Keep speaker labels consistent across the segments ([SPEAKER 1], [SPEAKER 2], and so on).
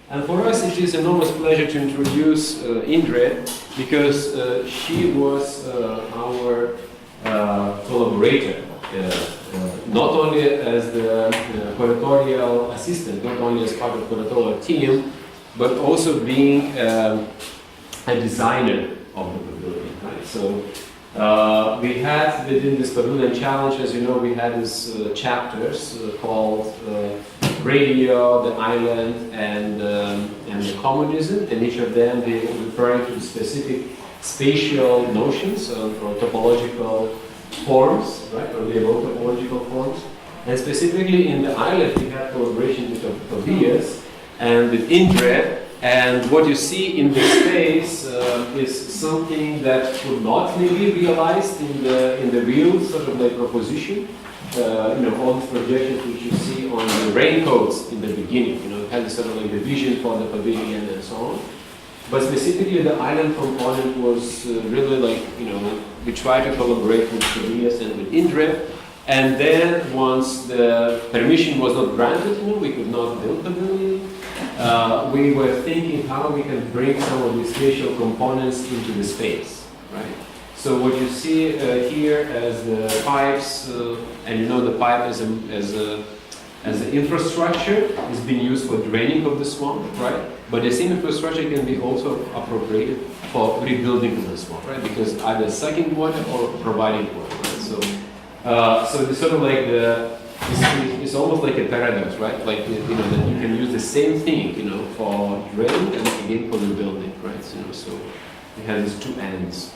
[SPEAKER 1] And for us, it is an enormous pleasure to introduce Indrė, because she was our collaborator, not only as the curatorial assistant, not only as part of the curatorial team, but also being a designer of the pavilion. Right? So we had within this Pavillion challenge, as you know, we had these chapters called Radio, the Island, and the Communism, and each of them they referring to specific spatial notions or topological forms, right, or they wrote topological forms. And specifically in the Island, we had collaboration with Pavillion and with Indrė. And what you see in the space is something that could not maybe realized in the real sort of like proposition. All these projections which you see on the raincoats in the beginning, it had sort of like the vision for the pavilion and so on. But specifically the island component was really like, we tried to collaborate with Pavillion and with Indrė. And then once the permission was not granted, we could not build pavilion. We were thinking how we can bring some of these spatial components into the space, right? So what you see here as the pipes, and the pipe as an infrastructure is being used for draining of the swamp, right? But the same infrastructure can be also appropriated for rebuilding of the swamp, right? Because either sucking water or providing water, right? So it's sort of like it's almost like a paradox, right? Like that you can use the same thing, for draining and again for rebuilding, right? So it has these two ends,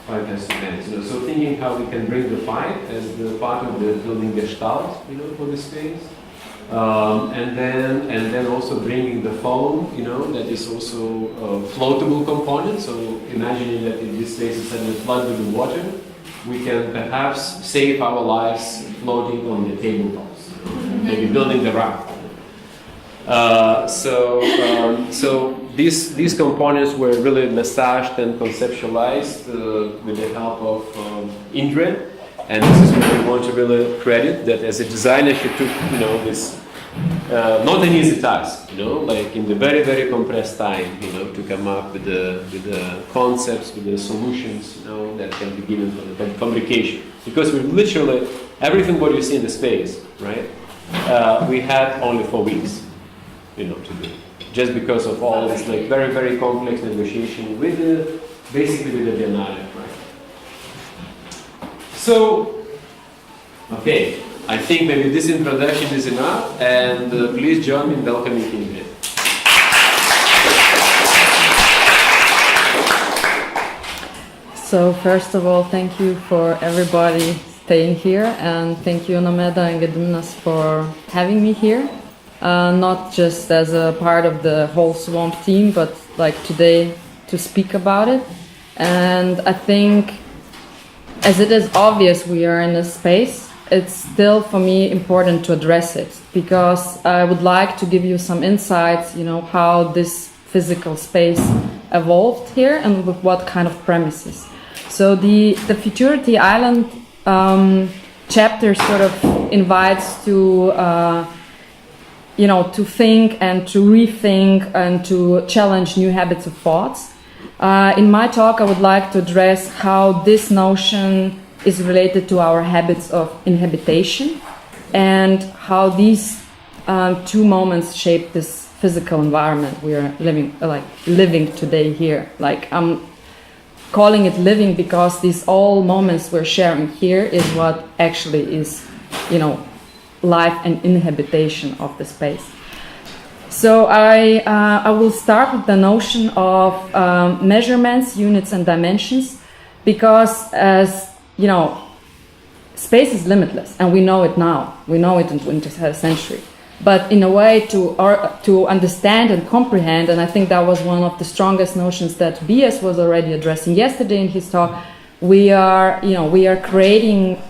[SPEAKER 1] pipe has two ends. So thinking how we can bring the pipe as the part of the building gestalt, for the space, and then also bringing the foam, that is also a floatable component. So imagining that in this space is suddenly flooded with water, we can perhaps save our lives floating on the tabletops, maybe building the raft. So these components were really massaged and conceptualized with the help of Indrė, and this is what we want to really credit, that as a designer she took this not an easy task, like in the very, very compressed time, to come up with the concepts, with the solutions, that can be given for the fabrication. Because we literally, everything what you see in the space, right, we had only 4 weeks, to do. Just because of all this like very, very complex negotiation with basically with the Biennale, right? So, okay. I think maybe this introduction is enough, and please join me in welcoming Indrė.
[SPEAKER 2] So first of all, thank you for everybody staying here, and thank you Nomeda and Gediminas for having me here. Not just as a part of the whole Swamp team, but like today to speak about it. And I think, as it is obvious we are in a space, it's still for me important to address it, because I would like to give you some insights, how this physical space evolved here and with what kind of premises. So the Futurity Island chapter sort of invites to to think and to rethink and to challenge new habits of thoughts. In my talk, I would like to address how this notion is related to our habits of inhabitation and how these two moments shape this physical environment we are living today here. Like I'm calling it living because these all moments we're sharing here is what actually is, life and inhabitation of the space. So I will start with the notion of measurements, units, and dimensions, because as space is limitless, and we know it now. We know it in the 20th century. But in a way to understand and comprehend, and I think that was one of the strongest notions that BS was already addressing yesterday in his talk. We are creating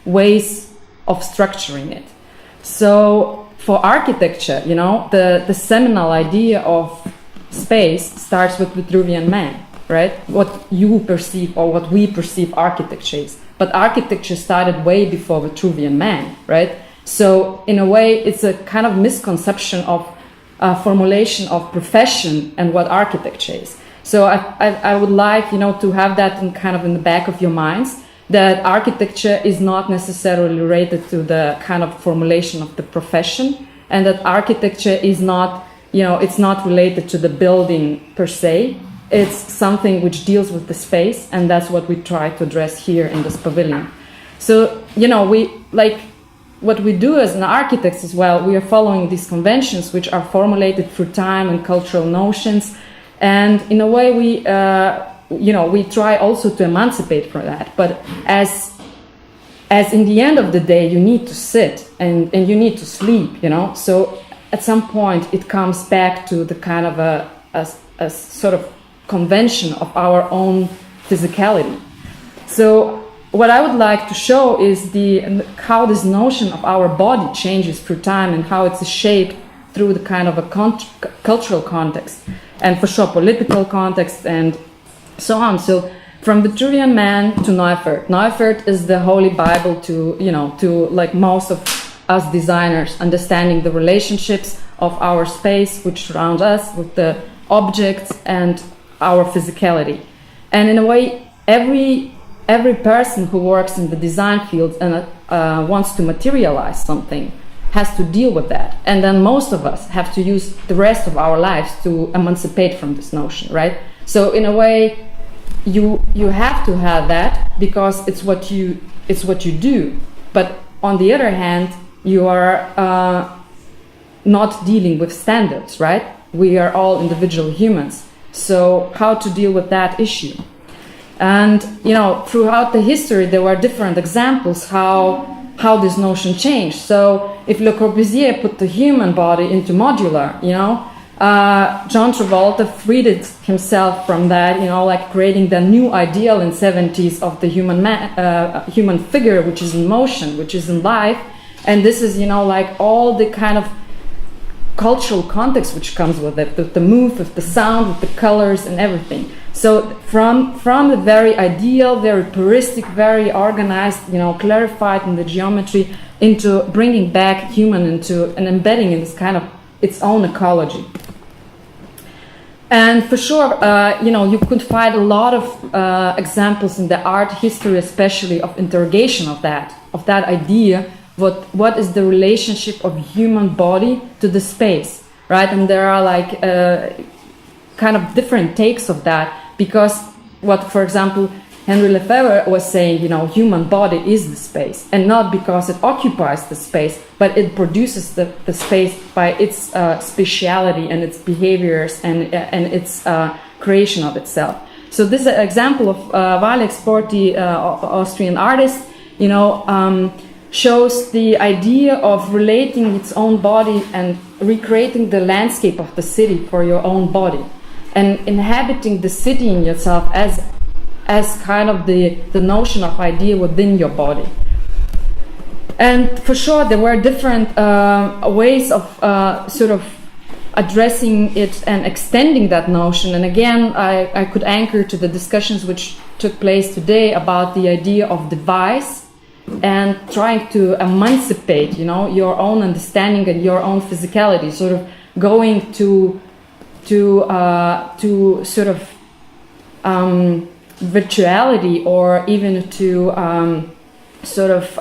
[SPEAKER 2] ways of structuring it. So for architecture, the seminal idea of space starts with Vitruvian Man, right? What you perceive or what we perceive architecture is. But architecture started way before Vitruvian Man, right? So in a way, it's a kind of misconception of formulation of profession and what architecture is. So I would like, to have that in kind of in the back of your minds, that architecture is not necessarily related to the kind of formulation of the profession, and that architecture is not, it's not related to the building per se. It's something which deals with the space, and that's what we try to address here in this pavilion. So, we like what we do as an architects as well, we are following these conventions which are formulated through time and cultural notions, and in a way we try also to emancipate from that. But as in the end of the day, you need to sit and you need to sleep, so at some point it comes back to the kind of a sort of convention of our own physicality. So what I would like to show is how this notion of our body changes through time and how it's shaped through the kind of a cultural context, and for sure political context and so on. So from Vitruvian man to Neufert. Neufert is the holy Bible to like most of us designers, understanding the relationships of our space which surround us with the objects and our physicality. And in a way, every person who works in the design field and wants to materialize something has to deal with that. And then most of us have to use the rest of our lives to emancipate from this notion, right? So in a way, you have to have that because it's what you do. But on the other hand, you are not dealing with standards, right? We are all individual humans. So how to deal with that issue? And throughout the history there were different examples how this notion changed. So if Le Corbusier put the human body into modular, John Travolta freed himself from that, like creating the new ideal in 70s of the human figure, which is in motion, which is in life. And this is, like all the kind of cultural context which comes with it, the move, with the sound, with the colors and everything. So from the very ideal, very puristic, very organized, clarified in the geometry, into bringing back human into and embedding in this kind of its own ecology. And for sure, you could find a lot of examples in the art history, especially of interrogation of that idea. What is the relationship of human body to the space, right? And there are like kind of different takes of that, because for example, Henry Lefebvre was saying, human body is the space, and not because it occupies the space, but it produces the space by its speciality and its behaviors and its creation of itself. So this is an example of Valex Porti, Austrian artist, shows the idea of relating its own body and recreating the landscape of the city for your own body, and inhabiting the city in yourself as kind of the notion of idea within your body. And for sure there were different ways of sort of addressing it and extending that notion. And again, I could anchor to the discussions which took place today about the idea of device and trying to emancipate, your own understanding and your own physicality, sort of going to sort of virtuality, or even to sort of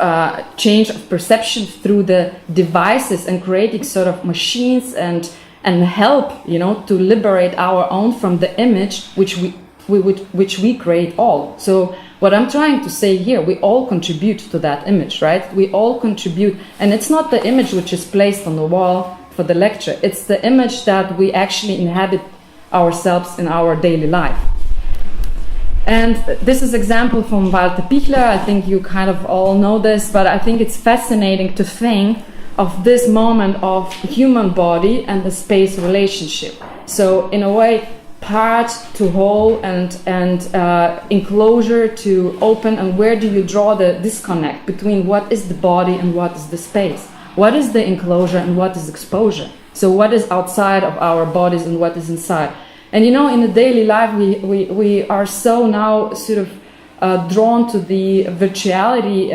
[SPEAKER 2] change of perception through the devices, and creating sort of machines and help, to liberate our own from the image which we create all. So what I'm trying to say here, we all contribute to that image, right? We all contribute, and it's not the image which is placed on the wall for the lecture, it's the image that we actually inhabit ourselves in our daily life. And this is example from Walter Pichler. I think you kind of all know this, but I think it's fascinating to think of this moment of human body and the space relationship. So in a way, part to whole and enclosure to open, and where do you draw the disconnect between what is the body and what is the space? What is the enclosure and what is exposure? So what is outside of our bodies and what is inside? And in the daily life we are so now sort of drawn to the virtuality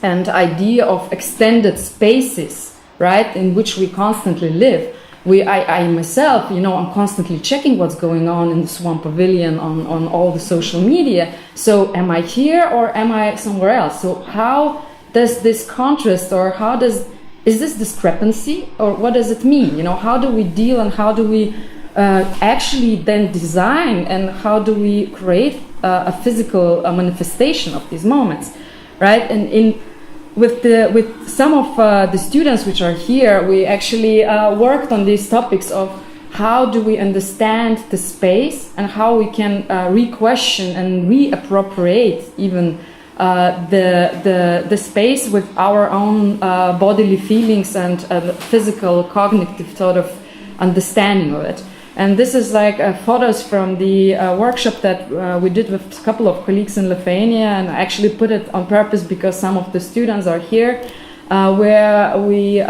[SPEAKER 2] and idea of extended spaces, right, in which we constantly live. I myself, I'm constantly checking what's going on in the Swan Pavillion on all the social media. So am I here or am I somewhere else? So how does this contrast, or is this discrepancy, or what does it mean? How do we deal, and how do we actually then design, and how do we create a physical manifestation of these moments, right? And with some of the students which are here, we actually worked on these topics of how do we understand the space, and how we can re-question and reappropriate even the space with our own bodily feelings and physical cognitive sort of understanding of it. And this is like photos from the workshop that we did with a couple of colleagues in Lithuania, and I actually put it on purpose because some of the students are here, where we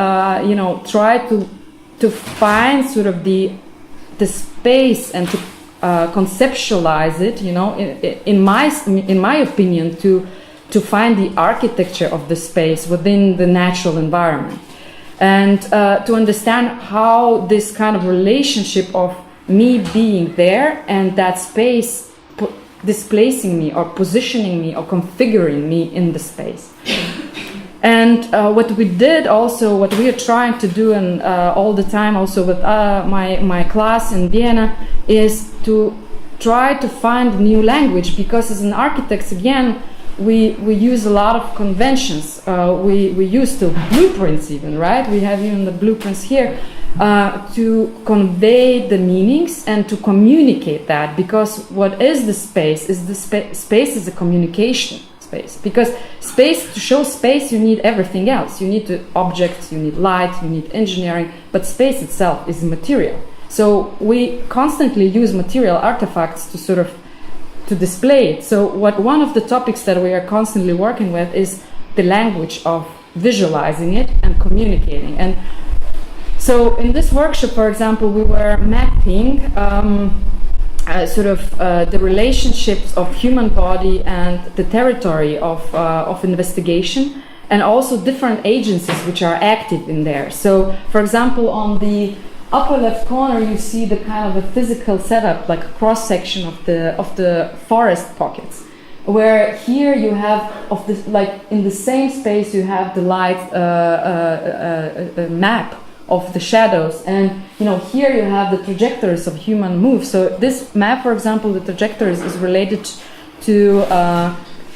[SPEAKER 2] try to find sort of the space and to conceptualize it, in my opinion, to find the architecture of the space within the natural environment. And to understand how this kind of relationship of me being there and that space displacing me or positioning me or configuring me in the space. And what we did also, what we are trying to do and all the time also with my class in Vienna, is to try to find new language, because as an architects, again, we use a lot of conventions. We use the blueprints even, right? We have even the blueprints here to convey the meanings and to communicate that, because what is the space is space is a communication space, because to show space you need everything else. You need the objects, you need light, you need engineering, but space itself is material. So we constantly use material artifacts to display it. So one of the topics that we are constantly working with is the language of visualizing it and communicating. And so in this workshop, for example, we were mapping the relationships of human body and the territory of investigation, and also different agencies which are active in there. So, for example, on the upper left corner, you see the kind of a physical setup, like a cross section of the forest pockets, where here you have like in the same space you have the light map of the shadows, and here you have the trajectories of human moves. So this map, for example, the trajectories is related to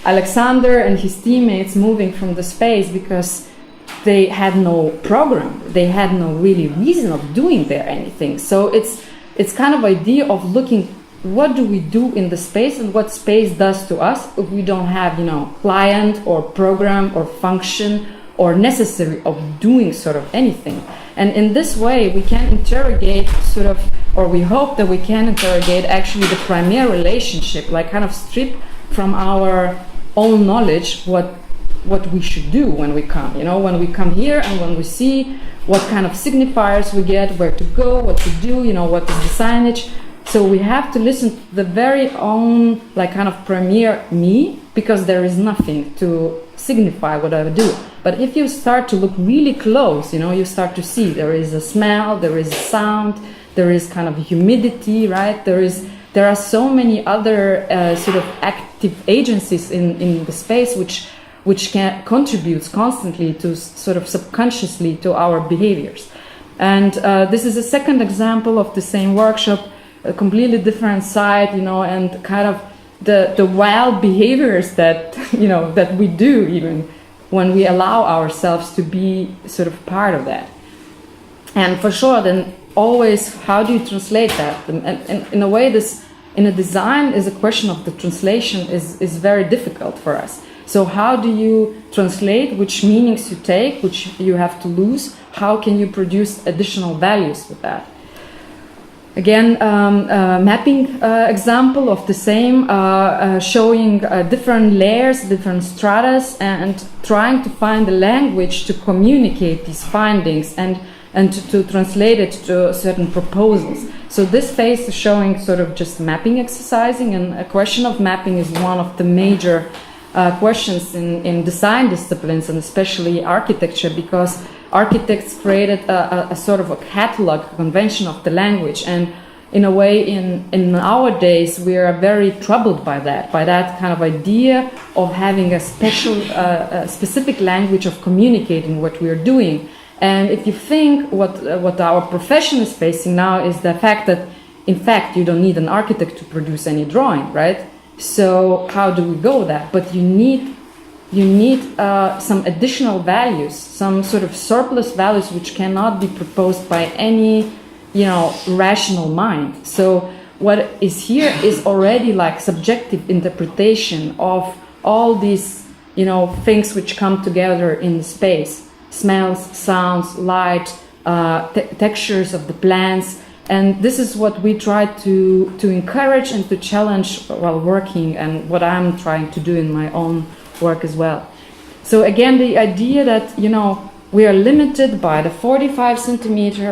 [SPEAKER 2] Alexander and his teammates moving from the space, because they had no program, they had no really reason of doing there anything. So it's kind of idea of looking, what do we do in the space and what space does to us if we don't have client or program or function or necessary of doing sort of anything. And in this way we can interrogate or we hope that we can interrogate actually the primary relationship, like kind of strip from our own knowledge what we should do when we come, when we come here, and when we see what kind of signifiers we get, where to go, what to do, what is the signage. So we have to listen to the very own, like kind of premier me, because there is nothing to signify what I do. But if you start to look really close, you start to see there is a smell, there is a sound, there is kind of humidity, right? There are so many other sort of active agencies in the space which contributes constantly to sort of subconsciously to our behaviors. And this is a second example of the same workshop, a completely different side, and kind of the wild behaviors that that we do even when we allow ourselves to be sort of part of that. And for sure, then always, how do you translate that? And in a way, this in a design is a question of the translation is very difficult for us. So how do you translate, which meanings you take, which you have to lose? How can you produce additional values with that? Again, mapping example of the same, showing different layers, different stratas, and trying to find a language to communicate these findings and to translate it to certain proposals. So this phase is showing sort of just mapping exercising, and a question of mapping is one of the major questions in design disciplines, and especially architecture, because architects created a sort of a catalog, a convention of the language, and in a way, in our days, we are very troubled by that kind of idea of having a specific language of communicating what we are doing. And if you think what our profession is facing now is the fact that, in fact, you don't need an architect to produce any drawing, right? So how do we go that? But you need some additional values, some sort of surplus values which cannot be proposed by any rational mind. So what is here is already like subjective interpretation of all these, things which come together in space: smells, sounds, light, textures of the plants. And this is what we try to encourage and to challenge while working, and what I'm trying to do in my own work as well. So again, the idea that, we are limited by the 45 centimeter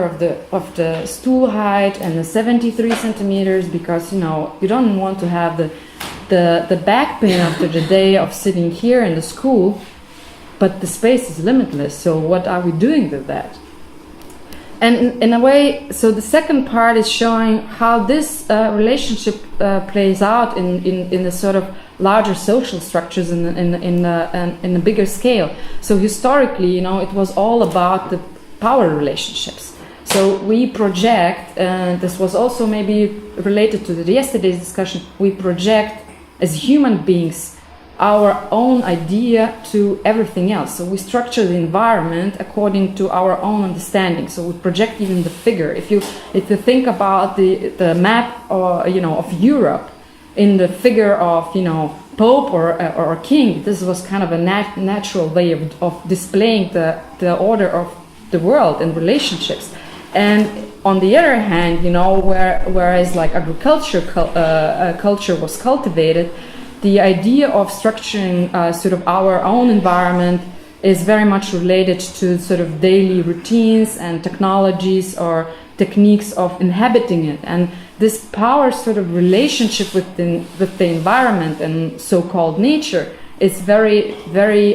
[SPEAKER 2] of the stool height and the 73 centimeters because you don't want to have the back pain after the day of sitting here in the school, but the space is limitless. So what are we doing with that? And in a way, so the second part is showing how this relationship plays out in the sort of larger social structures in a bigger scale. So historically, it was all about the power relationships. So we project, and this was also maybe related to yesterday's discussion, we project as human beings our own idea to everything else. So we structure the environment according to our own understanding. So we project even the figure. If you think about the map of Europe in the figure of Pope or king, this was kind of a natural way of displaying the order of the world and relationships. And on the other hand, whereas like agriculture culture was cultivated, the idea of structuring sort of our own environment is very much related to sort of daily routines and technologies or techniques of inhabiting it. And this power sort of relationship with the environment and so-called nature is very, very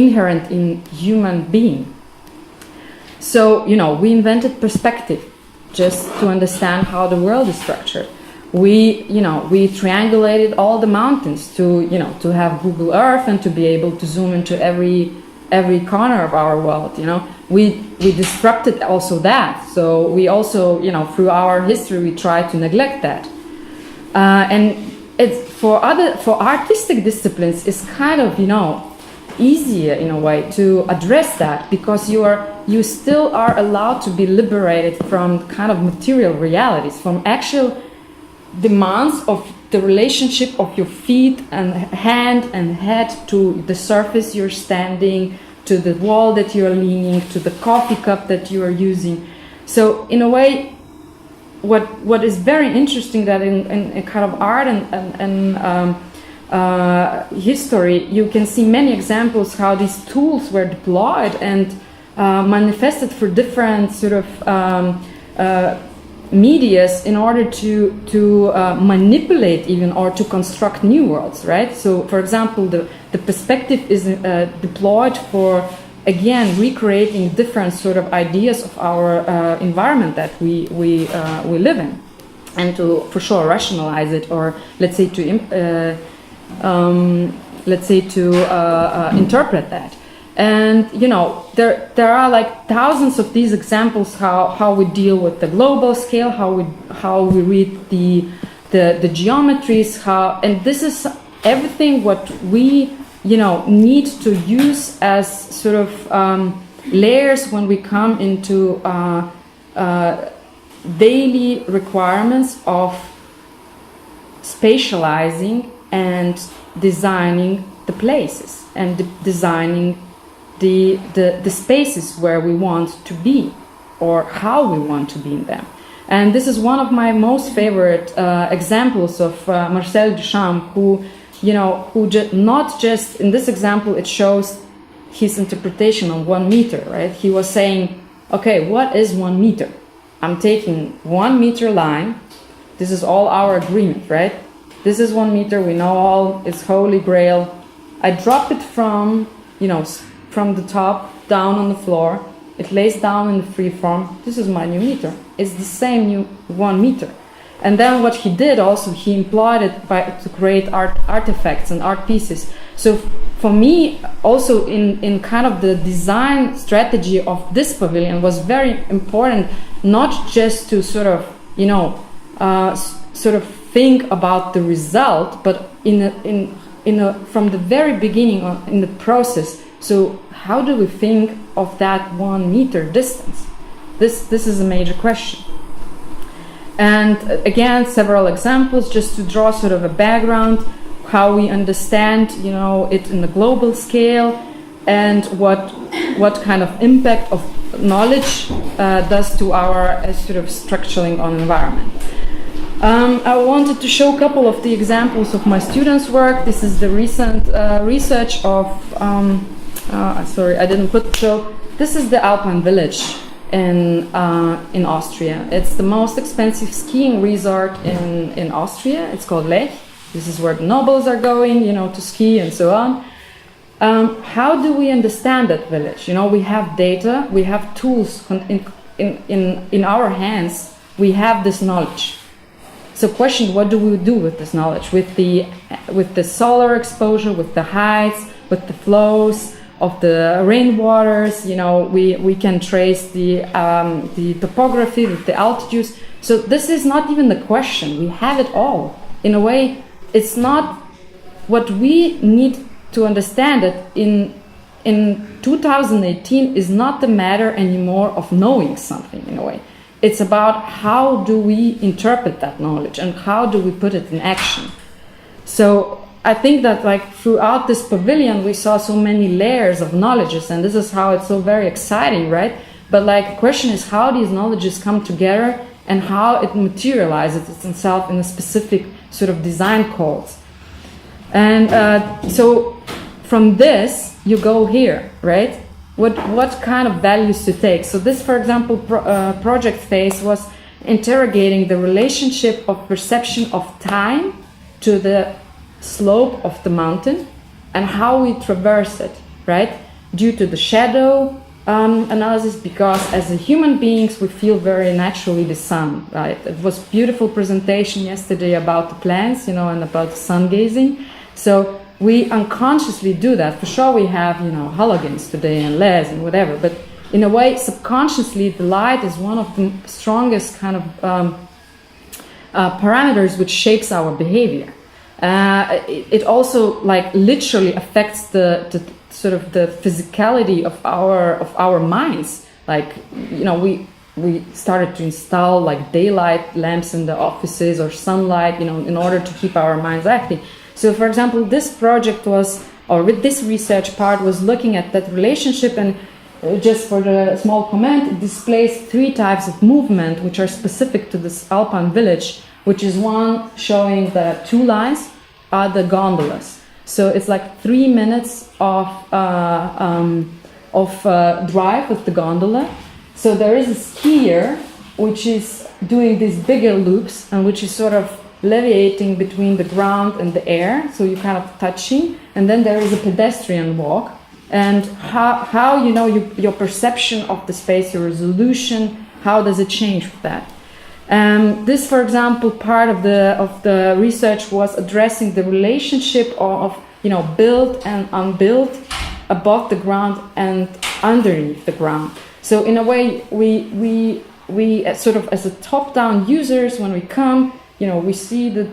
[SPEAKER 2] inherent in human being. So, we invented perspective just to understand how the world is structured. We triangulated all the mountains to have Google Earth and to be able to zoom into every corner of our world. We disrupted also that. So we also, through our history, we try to neglect that. And it's for artistic disciplines, it's kind of easier in a way to address that because you still are allowed to be liberated from kind of material realities, from actual demands of the relationship of your feet and hand and head to the surface you're standing, to the wall that you're leaning, to the coffee cup that you are using. So in a way, what is very interesting that in kind of art and history, you can see many examples how these tools were deployed and manifested for different sort of medias in order to manipulate even or to construct new worlds, right? So, for example, the perspective is deployed for, again, recreating different sort of ideas of our environment that we live in, and to, for sure, rationalize it, or let's say to interpret that. And there are like thousands of these examples how we deal with the global scale, how we read the geometries, and this is everything what we need to use as sort of layers when we come into daily requirements of spatializing and designing the places and designing the spaces where we want to be or how we want to be in them. And this is one of my most favorite examples of Marcel Duchamp, who not just in this example, it shows his interpretation on 1 meter, right? He was saying, okay, what is 1 meter? I'm taking 1 meter line. This is all our agreement, right? This is 1 meter. We know all it's Holy Grail. I drop it from, from the top down on the floor. It lays down in the free form. This is my new meter. It's the same new 1 meter. And then what he did also, he employed it to create artifacts and art pieces. So for me, also in kind of the design strategy of this pavilion was very important, not just to sort of, sort of think about the result, but from the very beginning in the process. So how do we think of that 1 meter distance? This is a major question. And again, several examples just to draw sort of a background, how we understand, it in the global scale, and what kind of impact of knowledge does to our sort of structuring on environment. I wanted to show a couple of the examples of my students' work. This is the recent research of, sorry, I didn't put, so this is the Alpine village in Austria. It's the most expensive skiing resort in Austria. It's called Lech. This is where the nobles are going, to ski and so on. How do we understand that village? We have data, we have tools in our hands. We have this knowledge. So question, what do we do with this knowledge? With the solar exposure, with the heights, with the flows of the rainwaters, we can trace the topography with the altitudes. So this is not even the question. We have it all. In a way, it's not what we need to understand that in 2018 is not the matter anymore of knowing something in a way. It's about how do we interpret that knowledge and how do we put it in action. So I think that throughout this pavilion we saw so many layers of knowledges, and this is how it's so very exciting, right? But the question is how these knowledges come together and how it materializes itself in a specific sort of design codes. And so from this you go here, right? What kind of values to take? So this, for example, project phase was interrogating the relationship of perception of time to the slope of the mountain and how we traverse it, right? Due to the shadow analysis, because as a human beings we feel very naturally the sun, right? It was beautiful presentation yesterday about the plants, and about sun gazing. So we unconsciously do that. For sure we have, halogens today and LEDs and whatever, but in a way, subconsciously, the light is one of the strongest kind of parameters which shapes our behavior. It also literally affects the sort of the physicality of our minds. We started to install daylight lamps in the offices or sunlight, in order to keep our minds active. So, for example, this project with this research part was looking at that relationship, and just for the small comment, it displays 3 types of movement which are specific to this Alpine village, which is one showing the 2 lines are the gondolas. So it's 3 minutes of drive with the gondola. So there is a skier which is doing these bigger loops and which is sort of leviating between the ground and the air, so you're kind of touching, and then there is a pedestrian walk, and how your perception of the space, your resolution, how does it change with that? This, for example, part of the research was addressing the relationship of built and unbuilt, above the ground and underneath the ground. So in a way, we sort of as a top-down users, when we come, we see that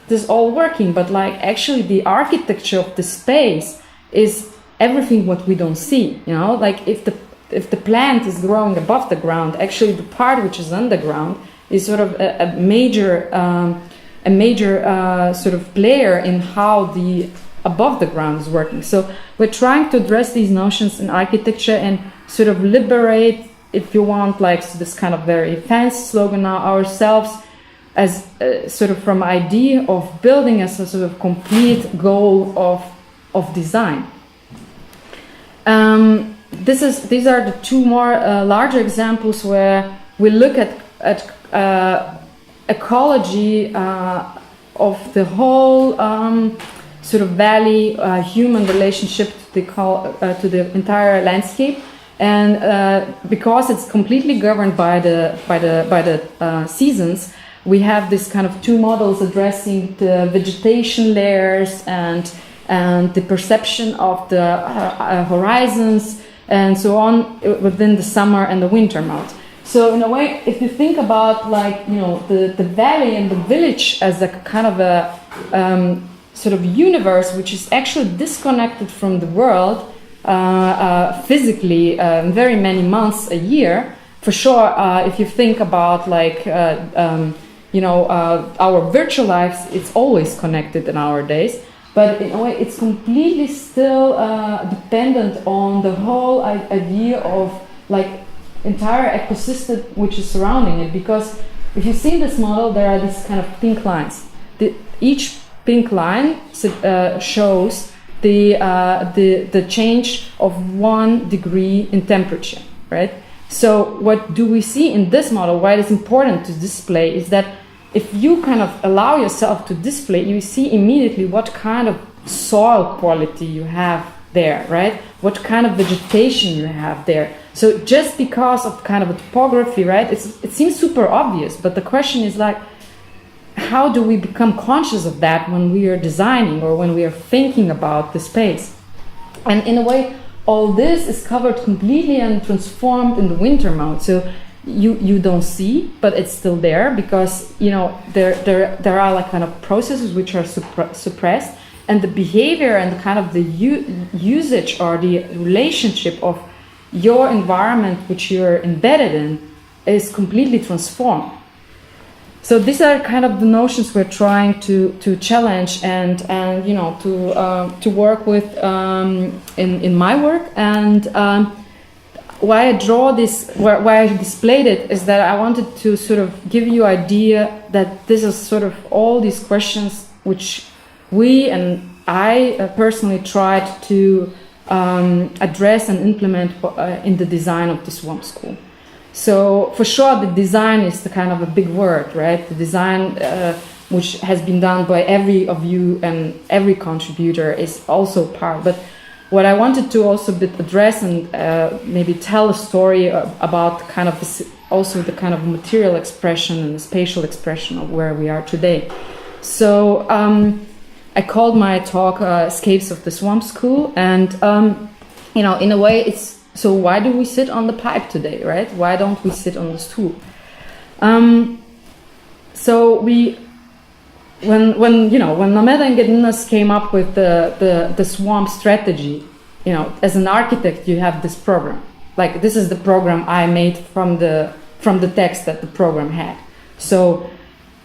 [SPEAKER 2] this all working, but actually the architecture of the space is everything what we don't see. If the plant is growing above the ground, actually the part which is underground is sort of a major sort of player in how the above the ground is working. So we're trying to address these notions in architecture and sort of liberate, if you want, this kind of very fancy slogan now, ourselves as sort of from idea of building as a sort of complete goal of design. These are the 2 more larger examples where we look at ecology of the whole sort of valley, human relationship to to the entire landscape, and because it's completely governed by the seasons, we have this kind of two models addressing the vegetation layers and the perception of the horizons and so on within the summer and the winter mode. So in a way, if you think about the valley and the village as a kind of a sort of universe which is actually disconnected from the world physically very many months a year, for sure, if you think about our virtual lives, it's always connected in our days, but in a way it's completely still dependent on the whole idea of entire ecosystem which is surrounding it. Because if you see this model, there are these kind of pink lines. Each pink line shows the change of 1 degree in temperature, right? So what do we see in this model? Why it is important to display is that if you kind of allow yourself to display, you see immediately what kind of soil quality you have there, right? What kind of vegetation you have there. So just because of kind of a topography, right? It seems super obvious, but the question is how do we become conscious of that when we are designing or when we are thinking about the space? And in a way, all this is covered completely and transformed in the winter mode. So you don't see, but it's still there because there are kind of processes which are suppressed, and the behavior and the kind of the usage or the relationship of your environment which you're embedded in is completely transformed. So these are kind of the notions we're trying to challenge and to work with in my work. And why I draw this, why I displayed it, is that I wanted to sort of give you idea that this is sort of all these questions which we and I personally tried to address and implement in the design of the Swamp School. So for sure, the design is the kind of a big word, right? The design which has been done by every of you and every contributor is also part. But what I wanted to also address and maybe tell a story about kind of also the kind of material expression and the spatial expression of where we are today. So I called my talk Scapes of the Swamp School, and in a way it's, so why do we sit on the pipe today, right? Why don't we sit on the stool? So when Nomeda and Gediminas came up with the swamp strategy, as an architect you have this program. Like, this is the program I made from the text that the program had. So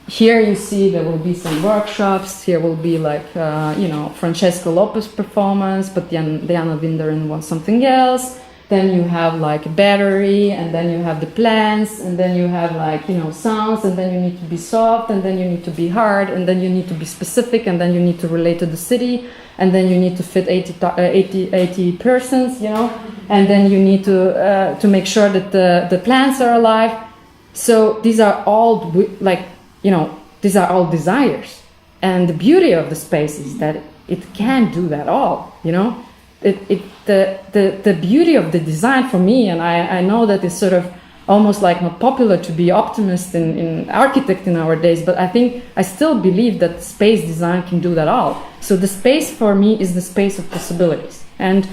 [SPEAKER 2] here you see there will be some workshops. Here will be Francesco Lopez performance, but Diana Vinderin wants something else. Then you have a battery, and then you have the plants, and then you have sounds, and then you need to be soft, and then you need to be hard, and then you need to be specific, and then you need to relate to the city, and then you need to fit 80 persons, and then you need to make sure that the plants are alive. So these are all these are all desires, and the beauty of the space is that it can do that all, The beauty of the design for me, and I know that it's sort of almost not popular to be optimist in architect in our days, but I still believe that space design can do that all. So the space for me is the space of possibilities, and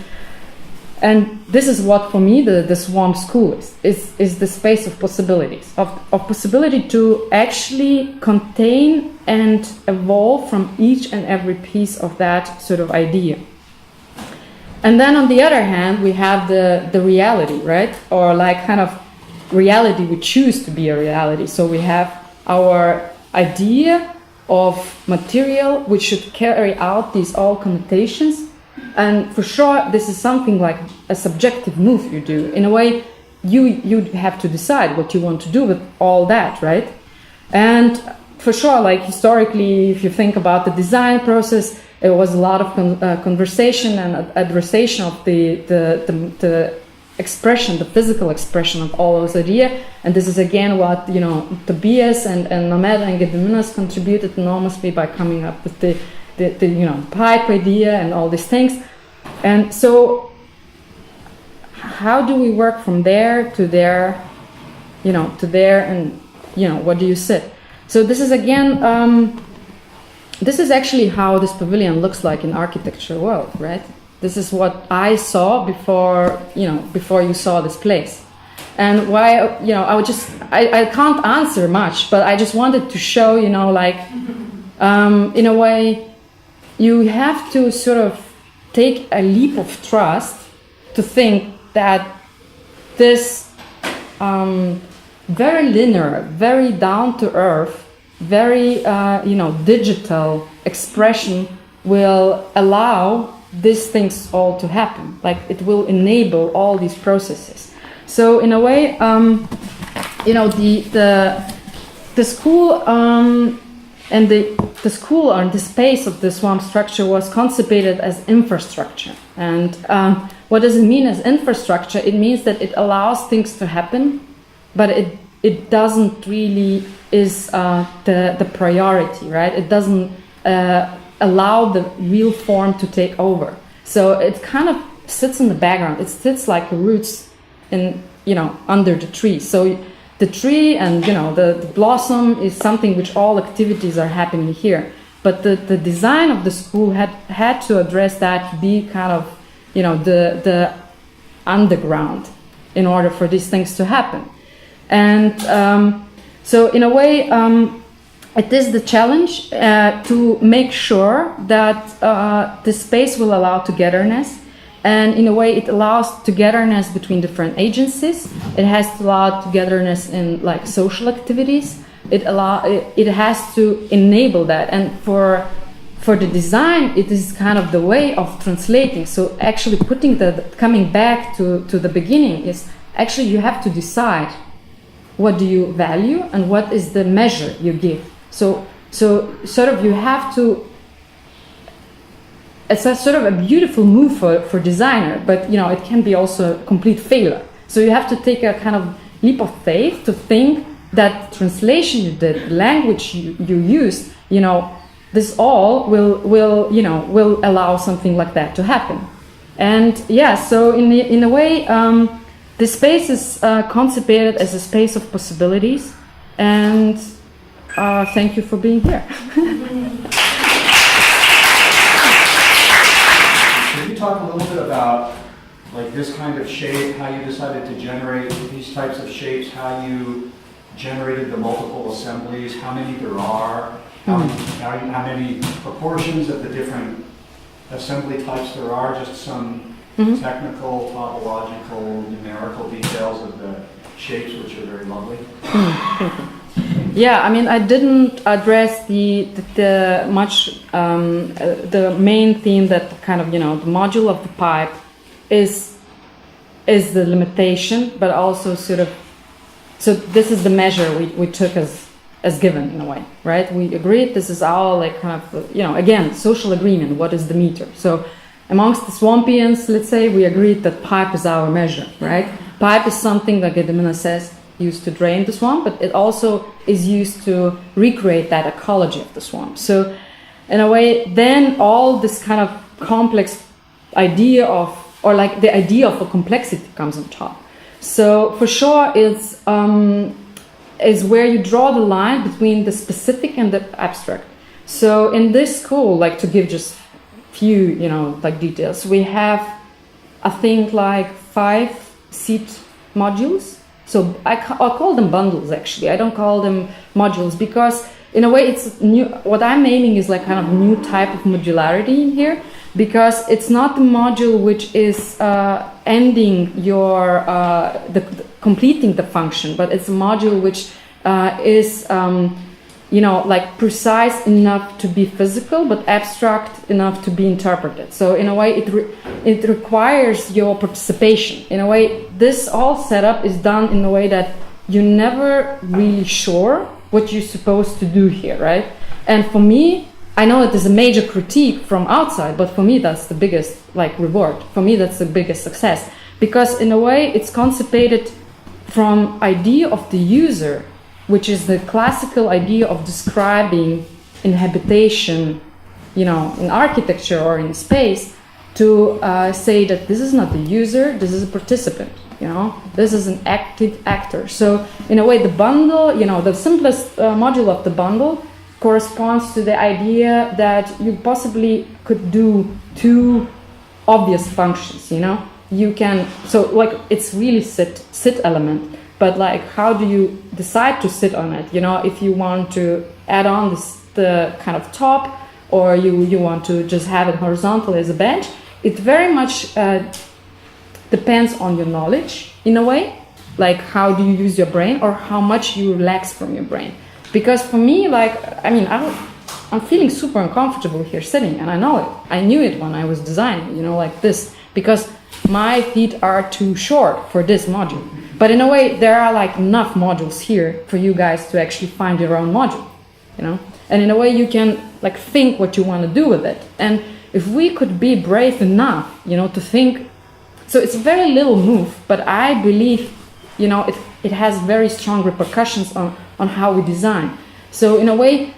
[SPEAKER 2] this is what for me the Swamp School is the space of possibilities, of possibility to actually contain and evolve from each and every piece of that sort of idea. And then on the other hand, we have the reality, right? Or kind of reality we choose to be a reality. So we have our idea of material which should carry out these all connotations. And for sure, this is something like a subjective move you do. In a way, you have to decide what you want to do with all that, right? And for sure, historically, if you think about the design process, it was a lot of conversation and addressation of the expression, the physical expression of all those ideas. And this is again what Tobias and Nomeda and Gediminas contributed enormously by coming up with the pipe idea and all these things. And so how do we work from there to there, to there, and what do you sit? So this is again, this is actually how this pavilion looks like in architecture world, right? This is what I saw before you saw this place. And why, I can't answer much, but I just wanted to show, in a way, you have to sort of take a leap of trust to think that this very linear, very down-to-earth, very, digital expression will allow these things all to happen. Like, it will enable all these processes. So in a way, the school and the school or the space of the swamp structure was conceived as infrastructure. And what does it mean as infrastructure? It means that it allows things to happen, but it doesn't really is the priority, right? It doesn't allow the real form to take over. So it kind of sits in the background. It sits like roots in, under the tree. So the tree and, the blossom is something which all activities are happening here. But the design of the school had to address that, to be kind of, the underground in order for these things to happen. And so in a way, it is the challenge to make sure that the space will allow togetherness. And in a way, it allows togetherness between different agencies. It has to allow togetherness in social activities. It has to enable that. And for the design, it is kind of the way of translating. So actually coming back to the beginning is actually you have to decide what do you value and what is the measure you give. So sort of you have to. It's a sort of a beautiful move for designer, but it can be also a complete failure. So you have to take a kind of leap of faith to think that translation you did, language you used, this all will allow something like that to happen. And so in a way, the space is conceived as a space of possibilities. And thank you for being here.
[SPEAKER 3] Talk a little bit about this kind of shape, how you decided to generate these types of shapes, how you generated the multiple assemblies, how many there are, how many proportions of the different assembly types there are, just some technical, topological, numerical details of the shapes, which are very lovely.
[SPEAKER 2] Yeah, I mean, I didn't address the main theme that kind of, the module of the pipe is the limitation, but also sort of, so this is the measure we took as given in a way, right? We agreed this is our kind of, again, social agreement, what is the meter? So amongst the Swampians, let's say, we agreed that pipe is our measure, right? Pipe is something, like Gediminas says, used to drain the swamp, but it also is used to recreate that ecology of the swamp. So in a way, then all this kind of complex idea of, or the idea of a complexity comes on top. So for sure, it's is where you draw the line between the specific and the abstract. So in this school, to give just few, details, we have, I think, 5 seat modules. So I call them bundles, actually. I don't call them modules because, in a way, it's new. What I'm aiming is kind of new type of modularity in here, because it's not the module which is ending your completing the function, but it's a module which is precise enough to be physical, but abstract enough to be interpreted. So in a way, it requires your participation. In a way, this all setup is done in a way that you're never really sure what you're supposed to do here, right? And for me, I know it is a major critique from outside, but for me, that's the biggest reward. For me, that's the biggest success, because in a way, it's conceived from idea of the user, which is the classical idea of describing in habitation, in architecture or in space, to say that this is not the user, this is a participant, you know, this is an active actor. So in a way, the bundle, you know, the simplest module of the bundle corresponds to the idea that you possibly could do two obvious functions, you know. You can, so like it's really sit element, but like how do you decide to sit on it, you know, if you want to add on the kind of top, or you want to just have it horizontal as a bench. It very much depends on your knowledge in a way, like how do you use your brain or how much you relax from your brain. Because for me, like, I mean, I'm feeling super uncomfortable here sitting, and I know it. I knew it when I was designing, you know, like this, because my feet are too short for this module. But in a way, there are like enough modules here for you guys to actually find your own module, you know? And in a way, you can like think what you want to do with it. And if we could be brave enough, you know, to think, so it's a very little move, but I believe, you know, it has very strong repercussions on how we design. So in a way,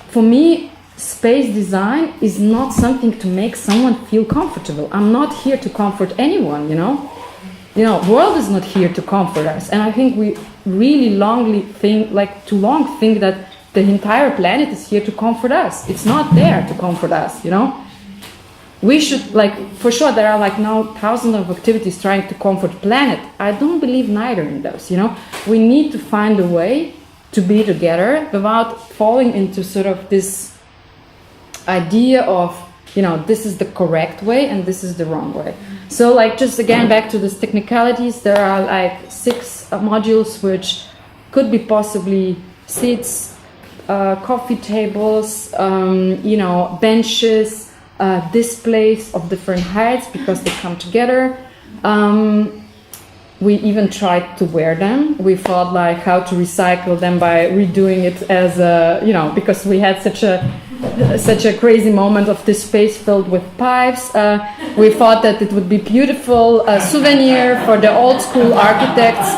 [SPEAKER 2] for me, space design is not something to make someone feel comfortable. I'm not here to comfort anyone, you know. You know, world is not here to comfort us. And I think we really think that the entire planet is here to comfort us. It's not there to comfort us, you know. We should, like, for sure there are like now thousands of activities trying to comfort planet. I don't believe neither in those, you know. We need to find a way to be together without falling into sort of this idea of, you know, this is the correct way and this is the wrong way. So like just again back to these technicalities, there are like 6 modules which could be possibly seats, coffee tables, you know, benches, displays of different heights because they come together. We even tried to wear them. We thought like how to recycle them by redoing it as a, you know, because we had such a crazy moment of this space filled with pipes. We thought that it would be beautiful souvenir for the old school architects,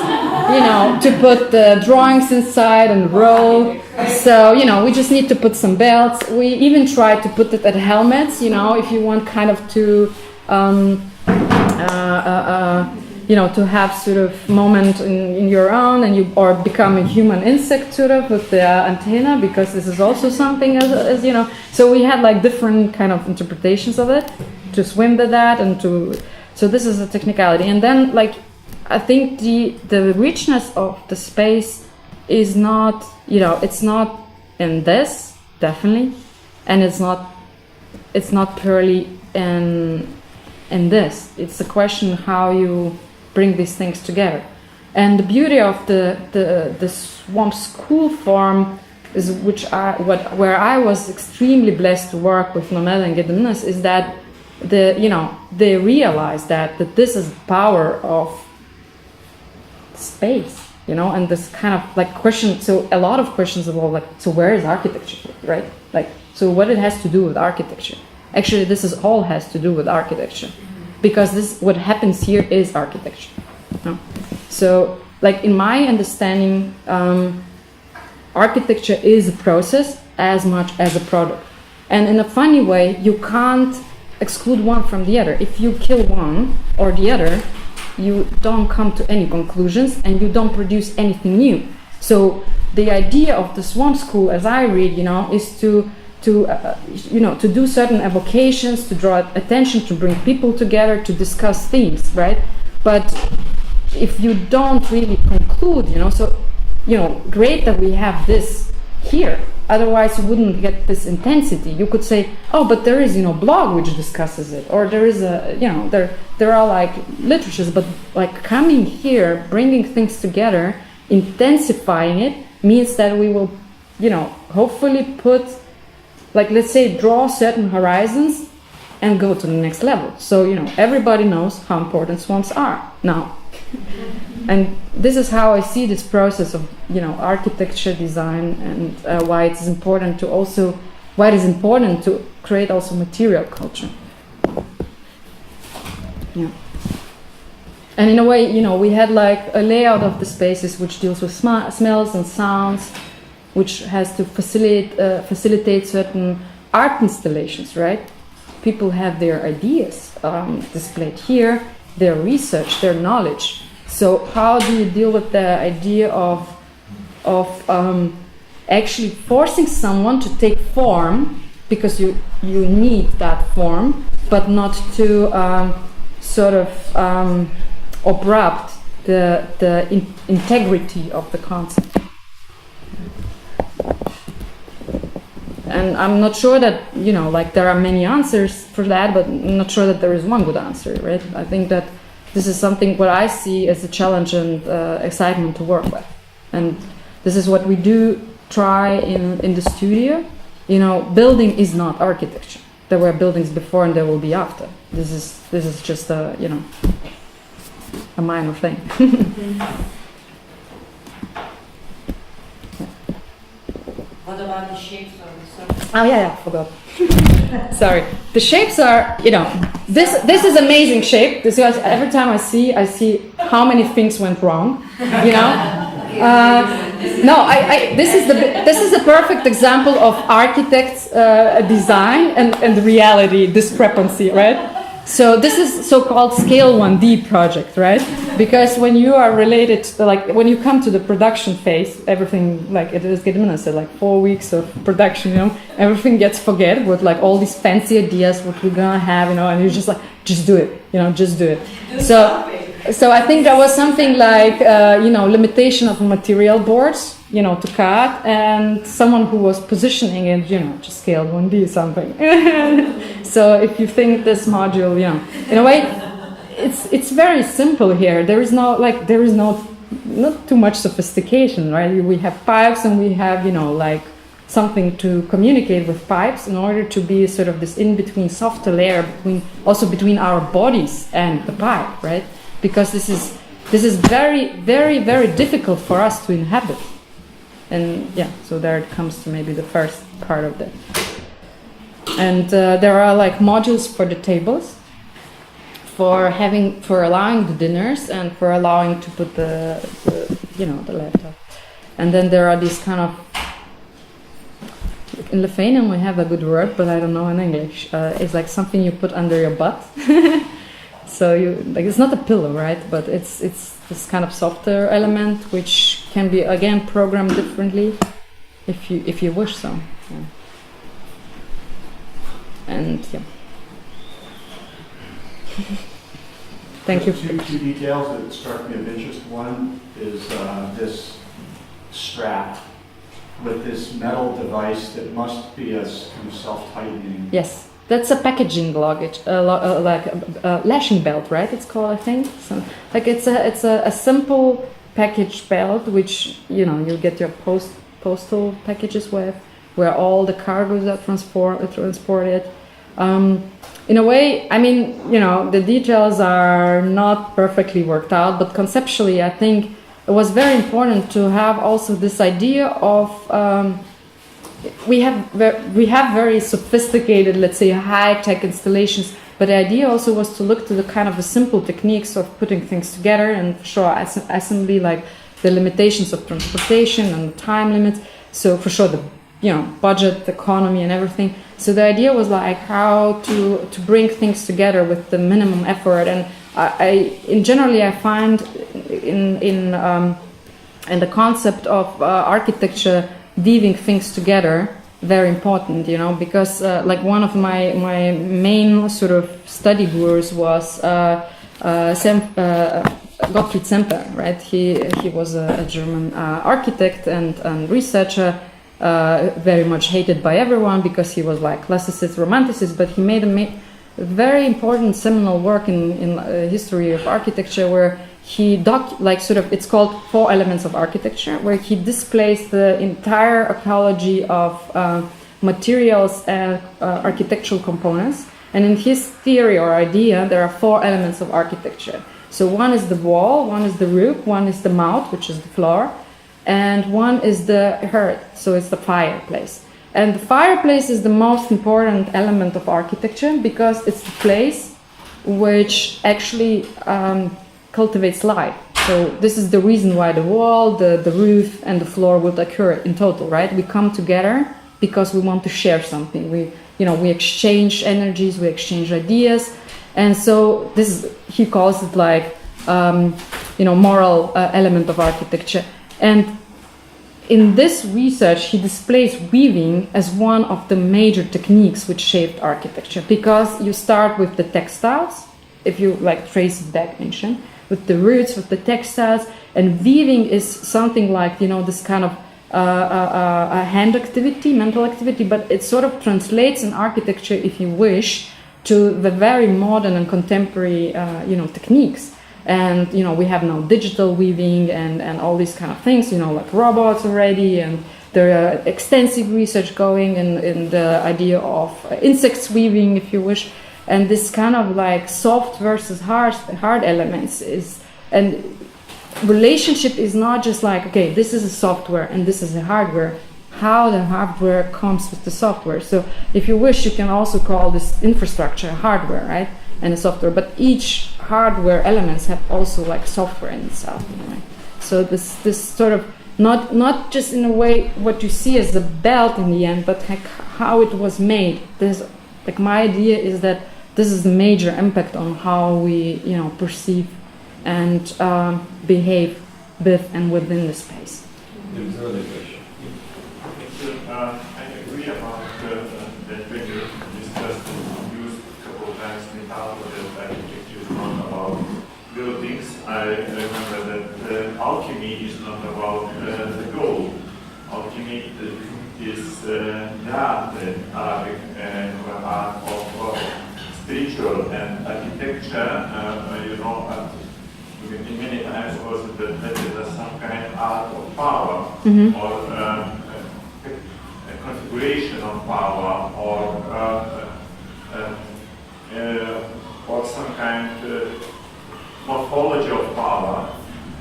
[SPEAKER 2] you know, to put the drawings inside and roll. So, you know, we just need to put some belts. We even tried to put it at helmets, you know, if you want kind of to, you know, to have sort of moment in your own, and you or become a human insect sort of with the antenna, because this is also something as you know. So we had like different kind of interpretations of it to swim to that and to. So this is a technicality, and then like I think the richness of the space is not, you know, it's not in this definitely, and it's not purely in this. It's a question how you bring these things together. And the beauty of the swamp school form is where I was extremely blessed to work with Nomeda and Gediminas is that they realized that this is the power of space, you know, and this kind of like question. So a lot of questions about like, so where is architecture, right? Like, so what it has to do with architecture? Actually, this is all has to do with architecture. Because this, what happens here is architecture. No? So, like in my understanding, architecture is a process as much as a product. And in a funny way, you can't exclude one from the other. If you kill one or the other, you don't come to any conclusions and you don't produce anything new. So the idea of the swamp school, as I read, you know, is to do certain evocations, to draw attention, to bring people together, to discuss themes, right? But if you don't really conclude, you know, so, you know, great that we have this here. Otherwise, you wouldn't get this intensity. You could say, oh, but there is, you know, blog which discusses it, or there is a, you know, there are like literatures, but like coming here, bringing things together, intensifying it means that we will, you know, hopefully put, like, let's say, draw certain horizons and go to the next level. So, you know, everybody knows how important swamps are now. And this is how I see this process of, you know, architecture, design, and why it is important to create also material culture. Yeah. And in a way, you know, we had like a layout of the spaces which deals with smells and sounds, which has to facilitate certain art installations, right? people have their ideas displayed here, their research, their knowledge. So how do you deal with the idea of actually forcing someone to take form, because you need that form, but not to sort of abrupt the integrity of the concept. And I'm not sure that, like there are many answers for that, but I'm not sure that there is one good answer, right? I think that this is something what I see as a challenge and excitement to work with. And this is what we do try in the studio. Building is not architecture. There were buildings before and there will be after. This is just a minor thing.
[SPEAKER 4] What about the shapes of the surface?
[SPEAKER 2] Oh yeah, forgot. Sorry. The shapes are, this is amazing shape. Because every time I see how many things went wrong. This is a perfect example of architects' design and reality discrepancy, right? So this is so-called scale 1D project, right? Because when you are related, when you come to the production phase, everything, like it is Gediminas said, like 4 weeks of production, everything gets forget with like all these fancy ideas, what we're gonna have, and you're just like, just do it, just do it. So I think there was something like, limitation of material boards, to cut, and someone who was positioning it, just scale 1D something. So if you think this module, in a way, it's very simple here. There is not too much sophistication, right? We have pipes and we have, something to communicate with pipes in order to be sort of this in-between softer layer between our bodies and the pipe, right? Because this is very, very, very difficult for us to inhabit. And so there it comes to maybe the first part of that. And there are like modules for the tables, for allowing the dinners and for allowing to put the laptop. And then there are these kind of, in Lithuanian we have a good word, but I don't know in English. It's like something you put under your butt. So it's not a pillow, right? But it's this kind of softer element which can be again programmed differently, if you wish so. Yeah. And thank you.
[SPEAKER 3] Two details that struck me of interest. One is this strap with this metal device that must be a kind of self-tightening.
[SPEAKER 2] Yes. That's a packaging luggage, like a lashing belt, right? It's called, I think. So, like it's a simple package belt, which you get your postal packages with, where all the cargoes are transported. In a way, I mean, the details are not perfectly worked out, but conceptually, I think it was very important to have also this idea of. We have very sophisticated, let's say, high-tech installations, but the idea also was to look to the kind of the simple techniques of putting things together, and for sure assembly, like the limitations of transportation and the time limits. So for sure the budget, the economy, and everything. So the idea was like how to bring things together with the minimum effort. And I find in the concept of architecture, weaving things together very important, because like one of my main sort of study gurus was Gottfried Semper, right? He was a German architect and researcher, very much hated by everyone because he was like classicist, romanticist, but he made a very important seminal work in history of architecture where he it's called 4 Elements of Architecture, where he displays the entire ecology of materials and architectural components. And in his theory or idea, there are 4 elements of architecture. So one is the wall, one is the roof, one is the mouth, which is the floor, and one is the hearth, so it's the fireplace. And the fireplace is the most important element of architecture because it's the place which actually cultivates life. So this is the reason why the wall, the roof, and the floor would occur in total, right? We come together because we want to share something. we exchange energies, we exchange ideas. And so he calls it like, moral element of architecture. And in this research, he displays weaving as one of the major techniques which shaped architecture, because you start with the textiles, if you like trace it back ancient, with the roots, with the textiles, and weaving is something like, this kind of a hand activity, mental activity, but it sort of translates in architecture, if you wish, to the very modern and contemporary, techniques. And, we have now digital weaving and all these kind of things, like robots already, and there are extensive research going in the idea of insects weaving, if you wish. And this kind of like soft versus hard elements and relationship is not just like, okay, this is a software and this is a hardware, how the hardware comes with the software. So if you wish, you can also call this infrastructure hardware, right? And a software, but each hardware elements have also like software in itself, right? So this sort of not just in a way what you see as a belt in the end, but like how it was made. Like my idea is that this is the major impact on how we perceive and behave with and within the space.
[SPEAKER 1] There's another question.
[SPEAKER 5] I agree about that when you discussed and used a couple of times metaphor that architecture is not about buildings. I remember that alchemy is not about the gold. Alchemy is the art, Arabic art of spiritual and architecture. Many times also that is some kind of art of power, or a configuration of power, or some kind of morphology of power.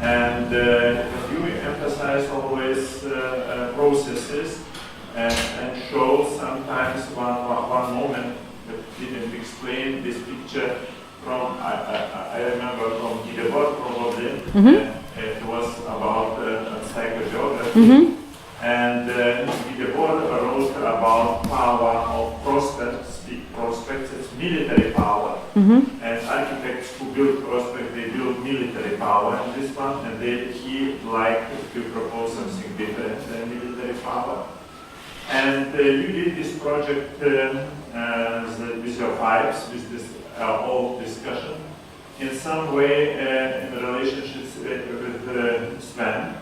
[SPEAKER 5] And you emphasize always processes and show sometimes one moment that didn't explain this picture from, I remember from Gidebord probably, it was about psychogeography. And Gidebord wrote about power of prospects, it's military power. And architects who build prospects, they build military power in this one, and he liked to propose something different than military power. And you did this project with your pipes, with this whole discussion, in some way in the relationships with Sven.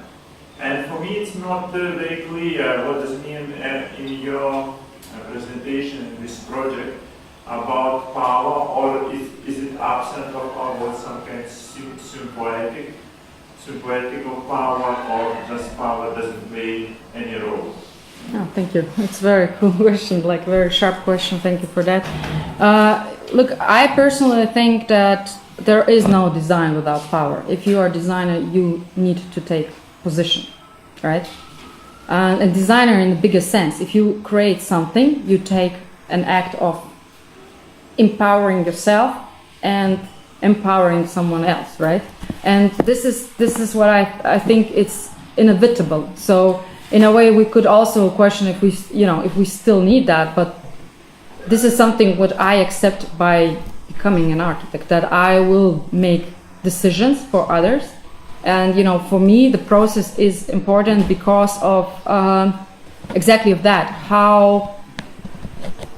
[SPEAKER 5] And for me it's not very clear what does it mean in your presentation in this project about power, or is it absent of power, or some kind of symbiotic of power, or just power doesn't play any role?
[SPEAKER 2] Oh, thank you. It's a very cool question, like very sharp question. Thank you for that. Look, I personally think that there is no design without power. If you are a designer, you need to take position, right? A designer in the biggest sense, if you create something, you take an act of empowering yourself and empowering someone else, right? And this is what I think it's inevitable. So in a way, we could also question if we still need that, but this is something what I accept by becoming an architect, that I will make decisions for others. And for me, the process is important because of exactly of that.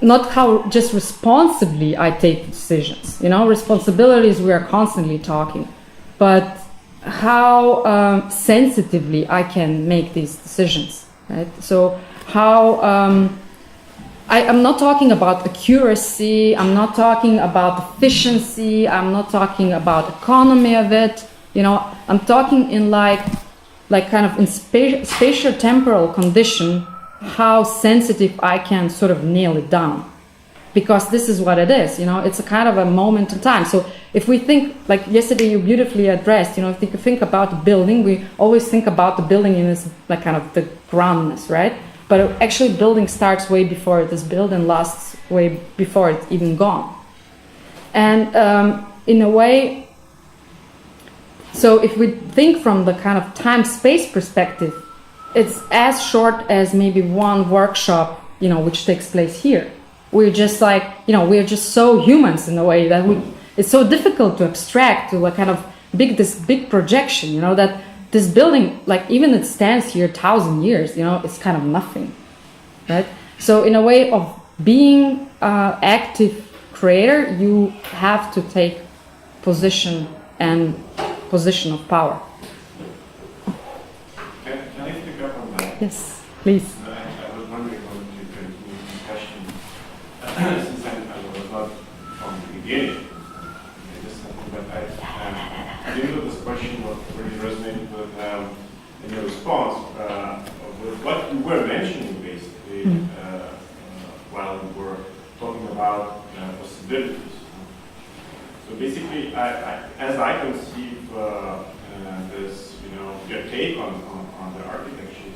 [SPEAKER 2] Not how just responsibly I take decisions. Responsibilities we are constantly talking, but how sensitively I can make these decisions, right? So how I'm not talking about accuracy, I'm not talking about efficiency, I'm not talking about economy of it, I'm talking in like kind of in spatial temporal condition, how sensitive I can sort of nail it down. Because this is what it is, it's a kind of a moment in time. So if we think, like yesterday you beautifully addressed, if you think about the building, we always think about the building in this like kind of the groundness, right? But actually building starts way before it is built and lasts way before it's even gone. And in a way, so if we think from the kind of time-space perspective, it's as short as maybe one workshop, which takes place here. we're just like, you know, we're just so humans in a way that it's so difficult to abstract to like kind of this big projection, you know, that this building, like even it stands here 1,000 years, you know, it's kind of nothing, right? So in a way of being active creator, you have to take position of power.
[SPEAKER 5] Can I pick up on that?
[SPEAKER 2] Yes, please.
[SPEAKER 5] I was wondering how you could move the question. Since I was not from the beginning, just something that I think that this question was really resonating with in your response with what you were mentioning basically while we were talking about possibilities. So basically, as I conceive this, you know, your take on the architecture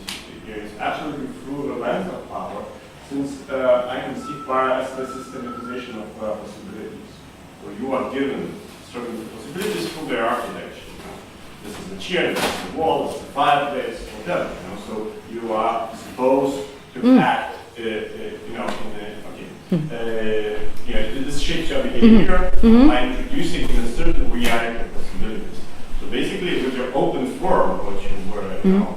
[SPEAKER 5] is absolutely through the lens of power, since I conceive power as the systematization of possibilities. So you are given certain possibilities through their architecture. You know? This is the chair, this is the wall, this is the fireplace, whatever. You know? So you are supposed to act, you know, this shapes your behavior by introducing a certain reality of possibilities. So basically, with your open form, what you were, you know,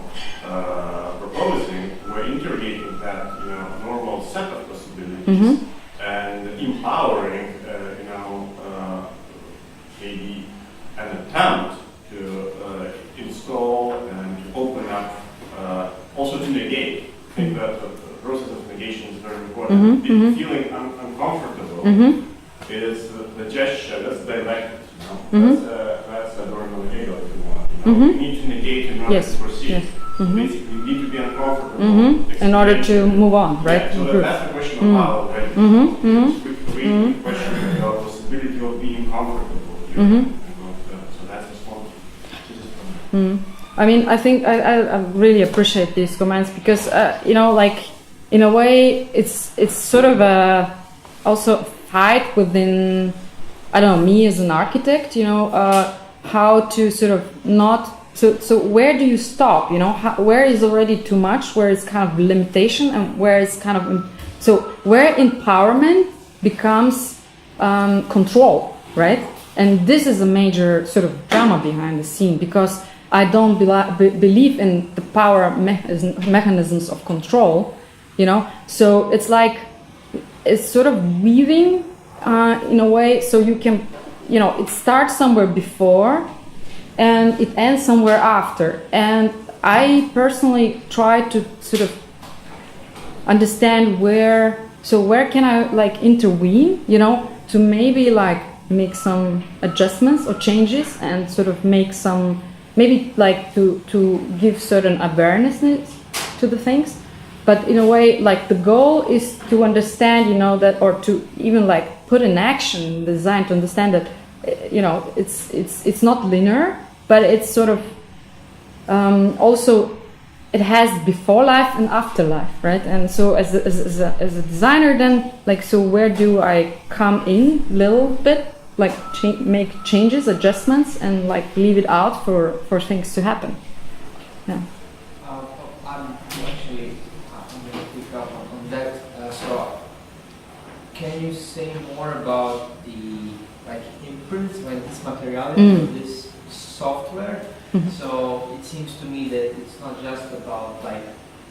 [SPEAKER 5] proposing, we're interrogating that, you know, normal set of possibilities and empowering, you know, maybe an attempt to install and to open up, also to negate. I think that the process of negation is very important. Feeling uncomfortable is the gesture, that's dialectic, you know? That's a normal negative if you want. You know? You need to negate in order to proceed.
[SPEAKER 2] Yes.
[SPEAKER 5] Basically, you need to be uncomfortable.
[SPEAKER 2] In order to move on, right?
[SPEAKER 5] Yeah, so that's the question of power, right? It's the question of the possibility of being comfortable. You know? So that's responsible.
[SPEAKER 2] I mean, I think I really appreciate these comments because, you know, like, in a way, it's sort of a also fight within, I don't know, me as an architect, you know, how to sort of not, so where do you stop, you know, where is already too much, where is kind of limitation, and where is kind of, so where empowerment becomes control, right? And this is a major sort of drama behind the scene, because I don't believe in the power mechanisms of control, you know, so it's like, it's sort of weaving in a way, so you can, you know, it starts somewhere before and it ends somewhere after. And I personally try to sort of understand where can I like intervene, you know, to maybe like make some adjustments or changes and sort of make some, maybe like to give certain awareness to the things. But in a way, like the goal is to understand, you know, that, or to even like put in action the design to understand that, you know, it's not linear, but it's sort of also it has before life and after life, right? And so as a designer, then like, so where do I come in a little bit, like make changes, adjustments, and like leave it out for things to happen. Yeah.
[SPEAKER 6] I'm actually going to pick up on that. So, can you say more about the like imprints, like this materiality of this software? So it seems to me that it's not just about like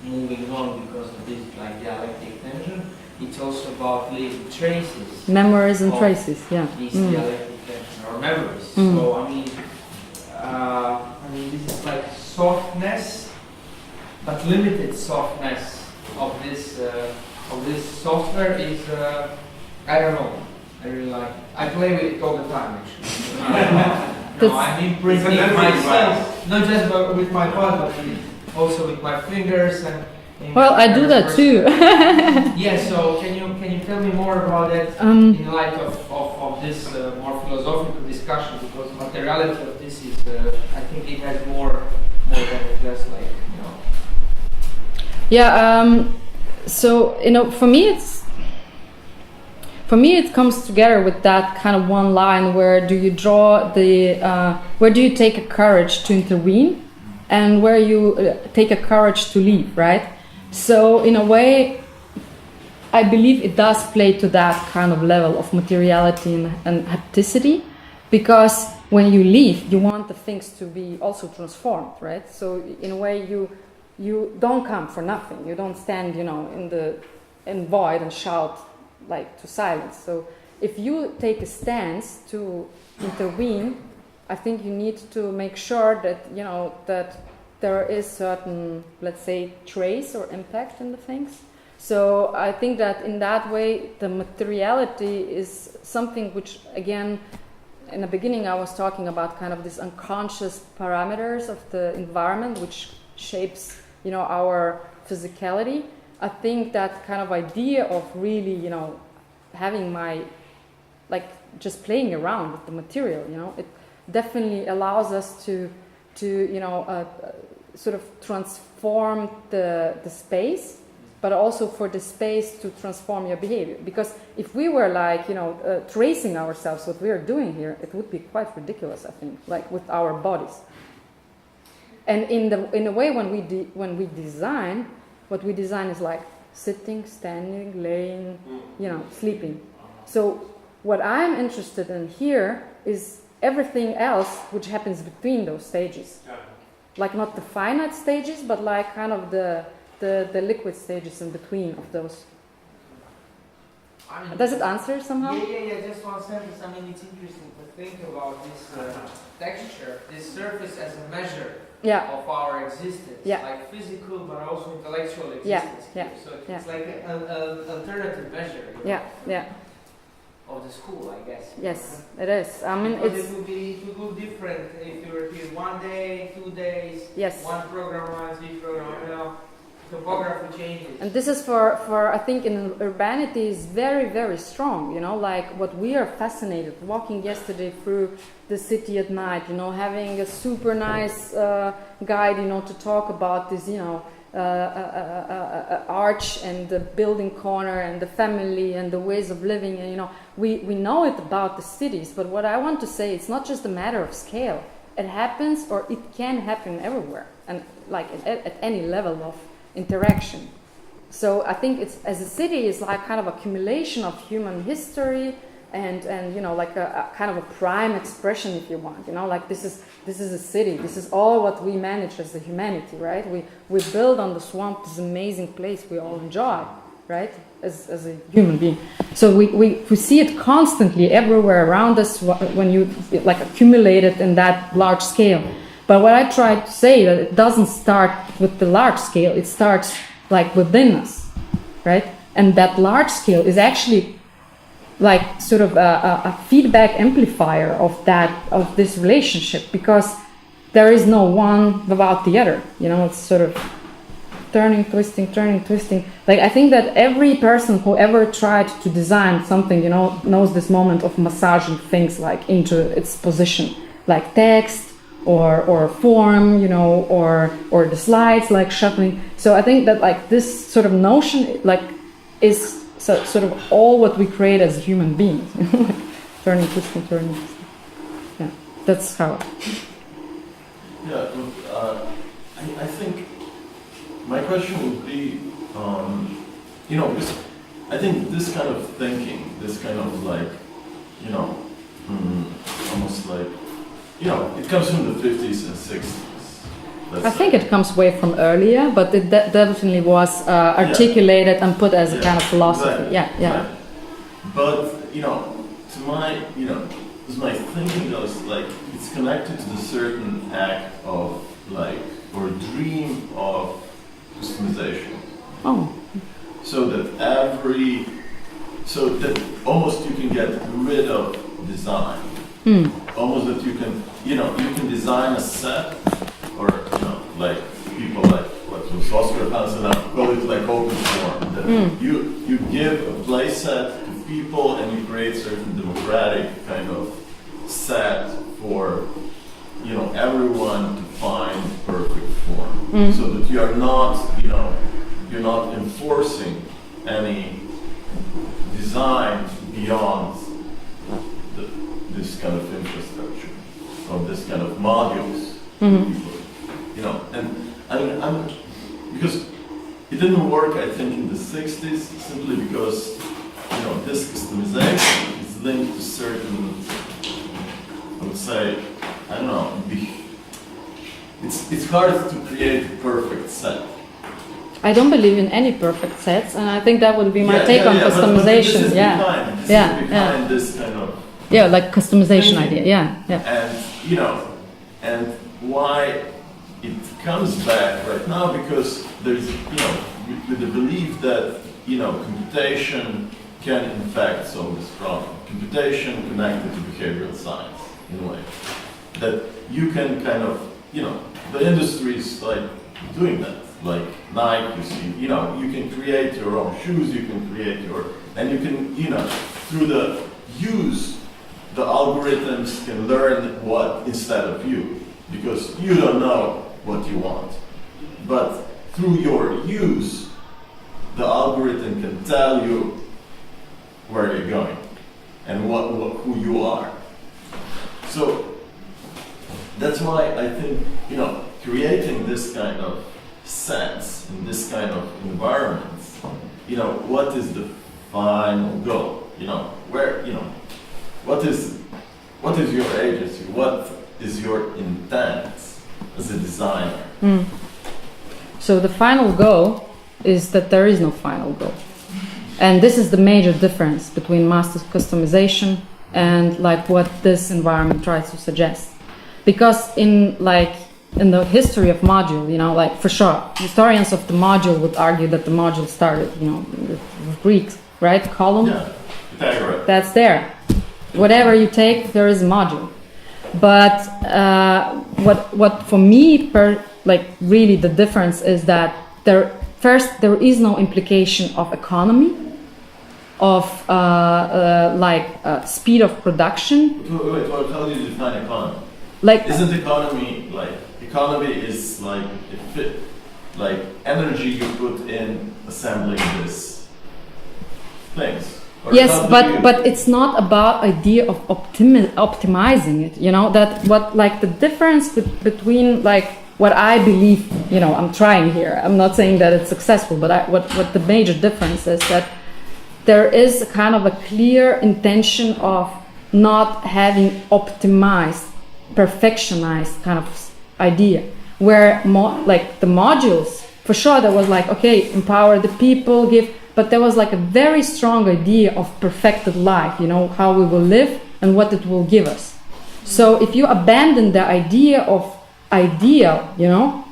[SPEAKER 6] moving on because of this like dialectic tension. It's also about leaving traces,
[SPEAKER 2] memories and traces. Yeah.
[SPEAKER 6] These dialectic tension or memories. So I mean, this is like softness, but limited softness of this software is I don't know. I really like it. I play with it all the time actually. No, I'm imprinting myself, not just with my body, but also with my fingers and.
[SPEAKER 2] Well, I do that too.
[SPEAKER 6] Yeah. So can you tell me more about that in light of this more philosophical discussion? Because materiality of this is, I think it has more than just like, you know.
[SPEAKER 2] Yeah. So you know, for me it comes together with that kind of one line where do you draw the where do you take a courage to intervene, and where you take a courage to leave, right? So in a way, I believe it does play to that kind of level of materiality and hapticity, because when you leave, you want the things to be also transformed, right? So in a way, you don't come for nothing. You don't stand, in void and shout like to silence. So if you take a stance to intervene, I think you need to make sure that that there is certain, let's say, trace or impact in the things. So I think that in that way, the materiality is something which, again, in the beginning I was talking about kind of these unconscious parameters of the environment which shapes, our physicality. I think that kind of idea of really, having just playing around with the material, it definitely allows us to sort of transform the space, but also for the space to transform your behavior. Because if we were tracing ourselves, what we are doing here, it would be quite ridiculous, I think, like with our bodies. And in a way, when we design, what we design is like sitting, standing, laying, sleeping. So what I'm interested in here is everything else which happens between those stages. Like not the finite stages, but like kind of the liquid stages in between of those. Does it answer somehow?
[SPEAKER 6] Yeah, just one sentence. I mean, it's interesting to think about this texture, this surface as a measure of our existence, like physical but also intellectual existence. So it's like an alternative measure. Of the school, I guess.
[SPEAKER 2] Yes, it is. I mean,
[SPEAKER 6] it would look different if you were here 1 day, 2 days.
[SPEAKER 2] Yes.
[SPEAKER 6] One program, one program. Topography changes.
[SPEAKER 2] And this is for I think in urbanity is very, very strong, like what we are fascinated, walking yesterday through the city at night, having a super nice guide, to talk about this, arch and the building corner and the family and the ways of living, and we know it about the cities, but what I want to say, it's not just a matter of scale. It happens, or it can happen everywhere, and like at any level of interaction. So I think it's, as a city, is like kind of accumulation of human history and like a kind of a prime expression, if you want, like this is a city. This is all what we manage as the humanity, right? We build on the swamp this amazing place we all enjoy, right? As a human being. So we see it constantly everywhere around us when you like accumulate it in that large scale. But what I try to say, that it doesn't start with the large scale, it starts like within us, right? And that large scale is actually like sort of a feedback amplifier of this relationship, because there is no one without the other, it's sort of turning, twisting. Like I think that every person who ever tried to design something, knows this moment of massaging things like into its position, like text, or form, or the slides, like shuffling. So I think that like this sort of notion, like, is sort of all what we create as human beings. Turning, twisting. Yeah, that's how.
[SPEAKER 7] Yeah, I think my question would be, because I think this kind of thinking, this kind of like, almost like, it comes from the 50s and 60s.
[SPEAKER 2] I think it comes way from earlier, but it definitely was articulated and put as a kind of philosophy.
[SPEAKER 7] Exactly. Yeah. But to my thinking goes like it's connected to the certain act of like or dream of customization.
[SPEAKER 2] Oh.
[SPEAKER 7] So that almost you can get rid of design. Almost that you can design a set, or like people like what was Oscar Hansen call it like open form. That you give a play set to people and you create certain democratic kind of set for everyone to find perfect form, so that you are not you're not enforcing any design beyond this kind of infrastructure, or this kind of modules. And I mean, because it didn't work, I think, in the 60s, simply because, this customization is linked to certain, I would say, I don't know, it's hard to create a perfect set.
[SPEAKER 2] I don't believe in any perfect sets, and I think that would be my take on customization.
[SPEAKER 7] But this is behind this kind of
[SPEAKER 2] like customization idea. Yeah.
[SPEAKER 7] And and why it comes back right now, because there's with the belief that computation can in fact solve this problem. Computation connected to behavioral science in a way that you can kind of the industry is like doing that. Like Nike, you see, you can create your own shoes, you can create and you can, through the use, the algorithms can learn what instead of you, because you don't know what you want. But through your use, the algorithm can tell you where you're going and who you are. So that's why I think, creating this kind of sense in this kind of environments, what is the final goal? Where, what is your agency? What is your intent as a designer?
[SPEAKER 2] So the final goal is that there is no final goal. And this is the major difference between master customization and like what this environment tries to suggest. Because in the history of module, like for sure, historians of the module would argue that the module started, with Greeks, right? Column.
[SPEAKER 7] Yeah, Pythagoras.
[SPEAKER 2] That's there. Whatever you take, there is a module. But what for me, really the difference is that there is no implication of economy, of speed of production.
[SPEAKER 7] Wait, how do you define economy? Isn't economy is like energy you put in assembling this things.
[SPEAKER 2] Yes, but it's not about idea of optimizing it. The difference between what I believe. I'm trying here. I'm not saying that it's successful, but what the major difference is that there is a kind of a clear intention of not having optimized, perfectionized kind of idea, where the modules, for sure there was empower the people, but there was a very strong idea of perfected life, how we will live and what it will give us. So if you abandon the idea of ideal,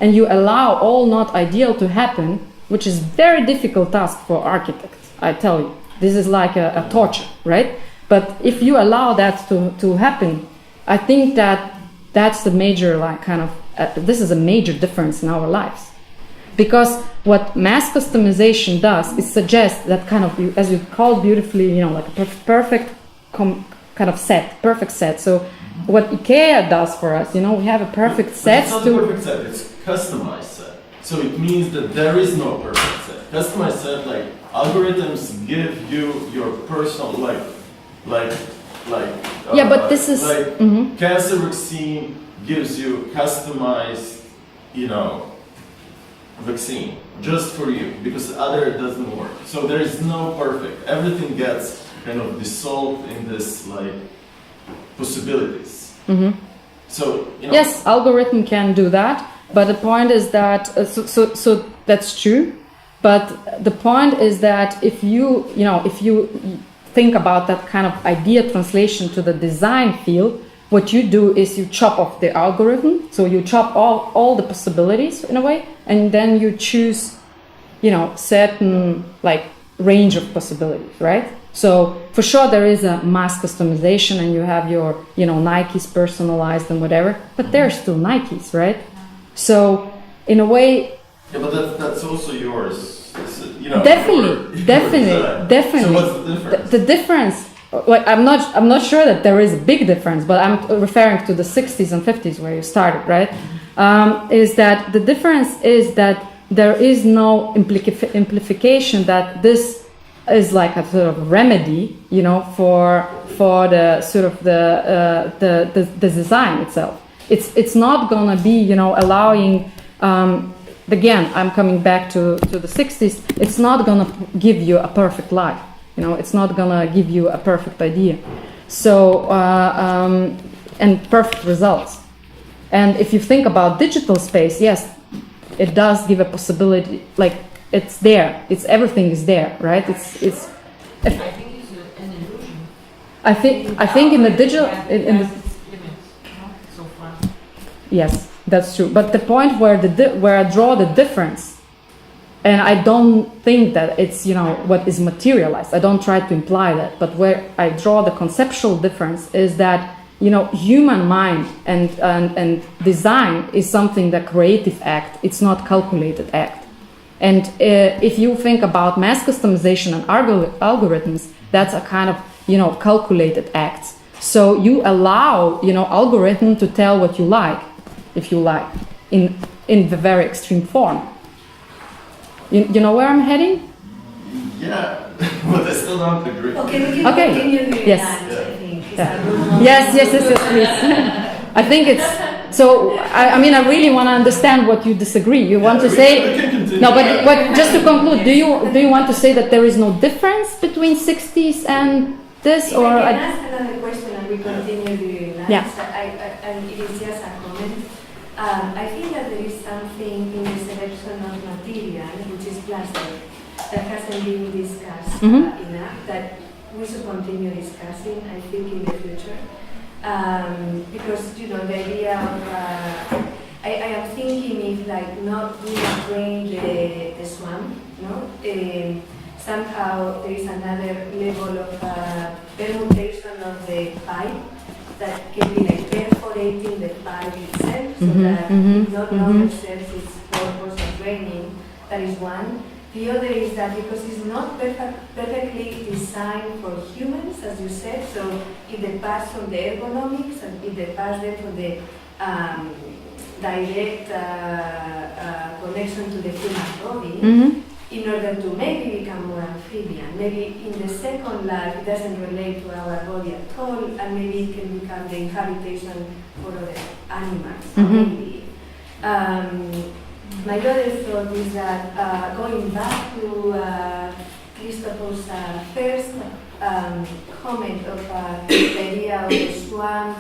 [SPEAKER 2] and you allow all not ideal to happen, which is very difficult task for architects, I tell you, this is like a torture, right? But if you allow that to happen, I think that's the major this is a major difference in our lives. Because what mass customization does is suggest that kind of, as you called beautifully, like a perfect perfect set. So what IKEA does for us, we have a perfect set.
[SPEAKER 7] It's not a perfect set, it's customized set. So it means that there is no perfect set. Customized set, algorithms give you your personal,
[SPEAKER 2] but this is
[SPEAKER 7] cancer vaccine gives you customized, vaccine just for you, because the other doesn't work. So there is no perfect. Everything gets kind of dissolved in this possibilities. So
[SPEAKER 2] yes, algorithm can do that, but the point is that so that's true. But the point is that if you think about that kind of idea translation to the design field, what you do is you chop off the algorithm, so you chop all the possibilities in a way, and then you choose, certain range of possibilities, right? So for sure there is a mass customization, and you have your, Nikes personalized and whatever, but they're still Nikes, right? So in a way.
[SPEAKER 7] Yeah, but that's also yours.
[SPEAKER 2] Definitely.
[SPEAKER 7] So what's the difference?
[SPEAKER 2] The difference. I'm not sure that there is a big difference, but I'm referring to the 60s and 50s where you started, right? Is that the difference is that there is no implication that this is like a sort of remedy, for the sort of the design itself. It's not gonna be, allowing again, I'm coming back to the 60s, it's not gonna give you a perfect life. You know, it's not gonna give you a perfect idea. So, and perfect results. And if you think about digital space, yes, it does give a possibility, like it's there, everything is there, right? It's
[SPEAKER 4] I think it's an illusion.
[SPEAKER 2] I think in the digital, in the,
[SPEAKER 4] So far.
[SPEAKER 2] yes, that's true. But the point where where I draw the difference, and I don't think that it's, you know, what is materialized. I don't try to imply that, but where I draw the conceptual difference is that, you know, human mind and design is something that creative act. It's not calculated act. And if you think about mass customization and algorithms, that's a kind of, you know, calculated acts. So you allow, you know, algorithm to tell what you like, if you like, in the very extreme form. You know where I'm heading?
[SPEAKER 7] Yeah, but I still don't agree.
[SPEAKER 4] Okay, we can
[SPEAKER 2] Okay.
[SPEAKER 4] continue doing
[SPEAKER 2] Yes.
[SPEAKER 4] that, I think. It's
[SPEAKER 2] Yeah.
[SPEAKER 4] a good moment.
[SPEAKER 2] Yes, please. I think it's so. I mean, I really want to understand what you disagree. You want to
[SPEAKER 7] We
[SPEAKER 2] say
[SPEAKER 7] can continue.
[SPEAKER 2] no, but just to conclude, do you want to say that there is no difference between 60s and this,
[SPEAKER 4] If
[SPEAKER 2] or
[SPEAKER 4] I can ask another question and we continue doing that.
[SPEAKER 2] Yeah.
[SPEAKER 4] And it is just a comment. I think that there is something in the selection of material, which is plastic, that hasn't been discussed enough, that we should continue discussing, I think, in the future. Because, you know, the idea of, I am thinking if, like, not doing drain the swamp, no? Somehow there is another level of permutation of the pipe that can be like perforating the pipe itself, so that it no longer serves its purpose of draining. That is one. The other is that because it's not perfectly designed for humans, as you said, so it departs from the ergonomics and it departs then from the direct connection to the human body, in order to maybe become more amphibian. Maybe in the second life it doesn't relate to our body at all, and maybe it can become the habitation for other animals, maybe. My other thought is that going back to Christopher's first comment of the idea of the swamp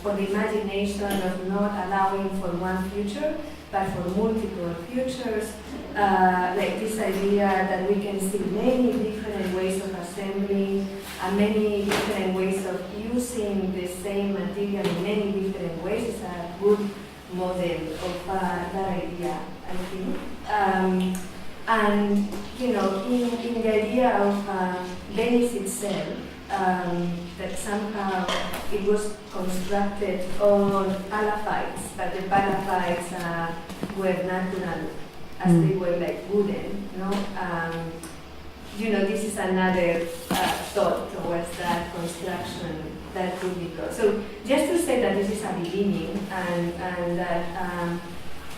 [SPEAKER 4] for the imagination of not allowing for one future, but for multiple futures, like this idea that we can see many different ways of assembling and many different ways of using the same material in many different ways is a good model of that idea, I think. And, you know, in the idea of Venice itself, that somehow it was constructed on palaphites, but the palaphites were natural, as they were like wooden, no? You know, this is another thought towards that construction that could be good. So just to say that this is a beginning, and that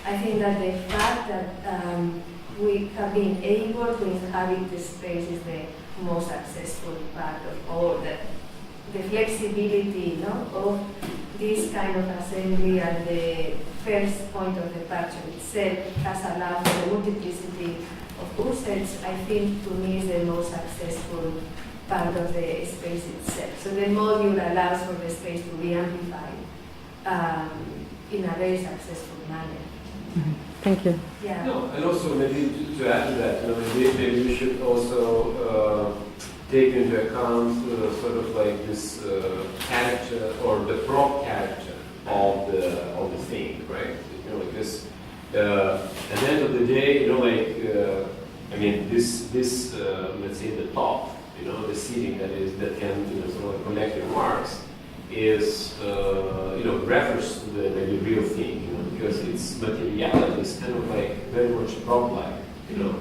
[SPEAKER 4] I think that the fact that we have been able to inhabit this space is the most successful part of all that. The flexibility, no, of this kind of assembly and the first point of departure itself has allowed for the multiplicity of uses. I think to me is the most successful part of the space itself. So the module allows for the space to be amplified in a very successful manner.
[SPEAKER 2] Thank you.
[SPEAKER 4] Yeah.
[SPEAKER 1] No, and also maybe to add to that, you know, maybe we should also take into account sort of like this character or the prop character of the thing, right? You know, like this. At the end of the day, you know, like I mean, this let's say the top, you know, the seating that can, you know, sort of connect your marks is you know, refers to the real thing, you know, because its materiality is kind of like very much prop-like, you know.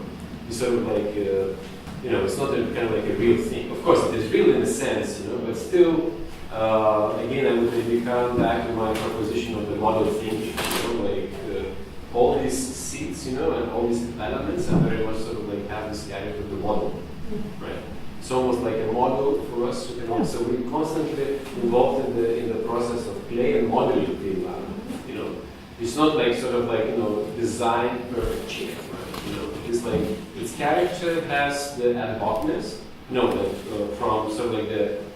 [SPEAKER 1] It's sort of like you know, it's not kind of like a real thing. Of course, it is real in a sense, you know, but still, again, I would maybe come back to my proposition of the model thinking, you know, like all these seats, you know, and all these elements are very much sort of like have this character of the model, right? It's almost like a model for us to develop. So we're constantly involved in the process of play and modeling the environment. You know, we it's not like sort of like, you know, designed perfect chair, right? You know, it's like its character has the ad hocness, you know, like, from sort of like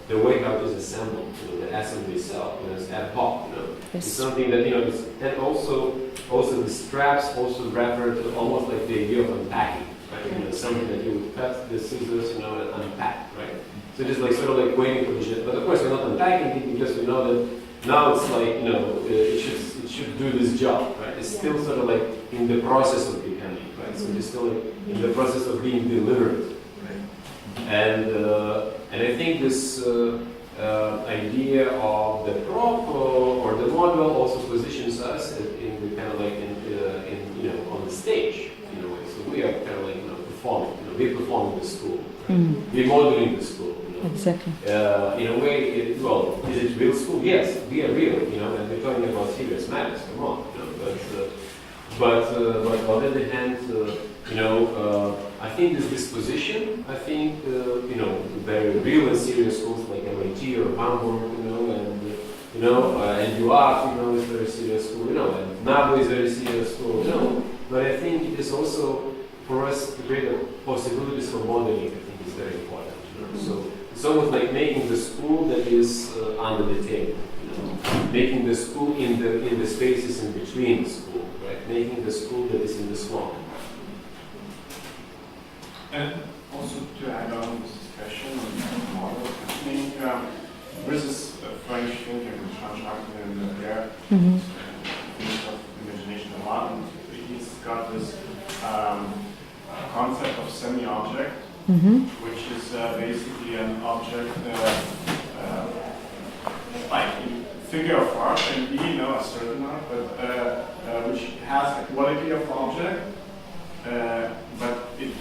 [SPEAKER 1] the way how it is assembled, you know, the assembly itself, you know, it's ad hoc, you know. It's something that, you know, it's, and also the straps also refer to almost like the idea of unpacking, right? You know, something that you would cut the scissors, you know, and unpack, right? So just like sort of like waiting for the shit. But of course, we're not unpacking it because we know that now it's like, you know, it should do this job, right? It's still sort of like in the process of becoming, right? So it's still like in the process of being delivered, right? And I think this idea of the prop or the model also positions us in the kind of like in you know, on the stage in a way. So we are kind of like, you know, performing. You know, we're performing the school. Right? We're modeling the school. You know? Exactly. In a way, well, is it real school? Yes, we are real. You know, and we're talking about serious matters. Come on. You know, but on the other hand, you know, I think this disposition, I think, you know, very real and serious schools like MIT or Hamburg, you know, and UART, you know, is very serious school, you know, and NABO is very serious school, you know. But I think it is also, for us, to create possibilities for modeling, I think is very important, you know. So it's almost like making the school that is under the table, you know, making the school in the spaces in between the school, right? Making the school that is in the swamp.
[SPEAKER 5] And also to add on this discussion on the model, I think there is this French thinker, Jean-Jacques Derrida, thinks of imagination a lot, and he's got this concept of semi-object, which is basically an object like a figure of art can be, you know, a certain art, but which has a quality of object. But it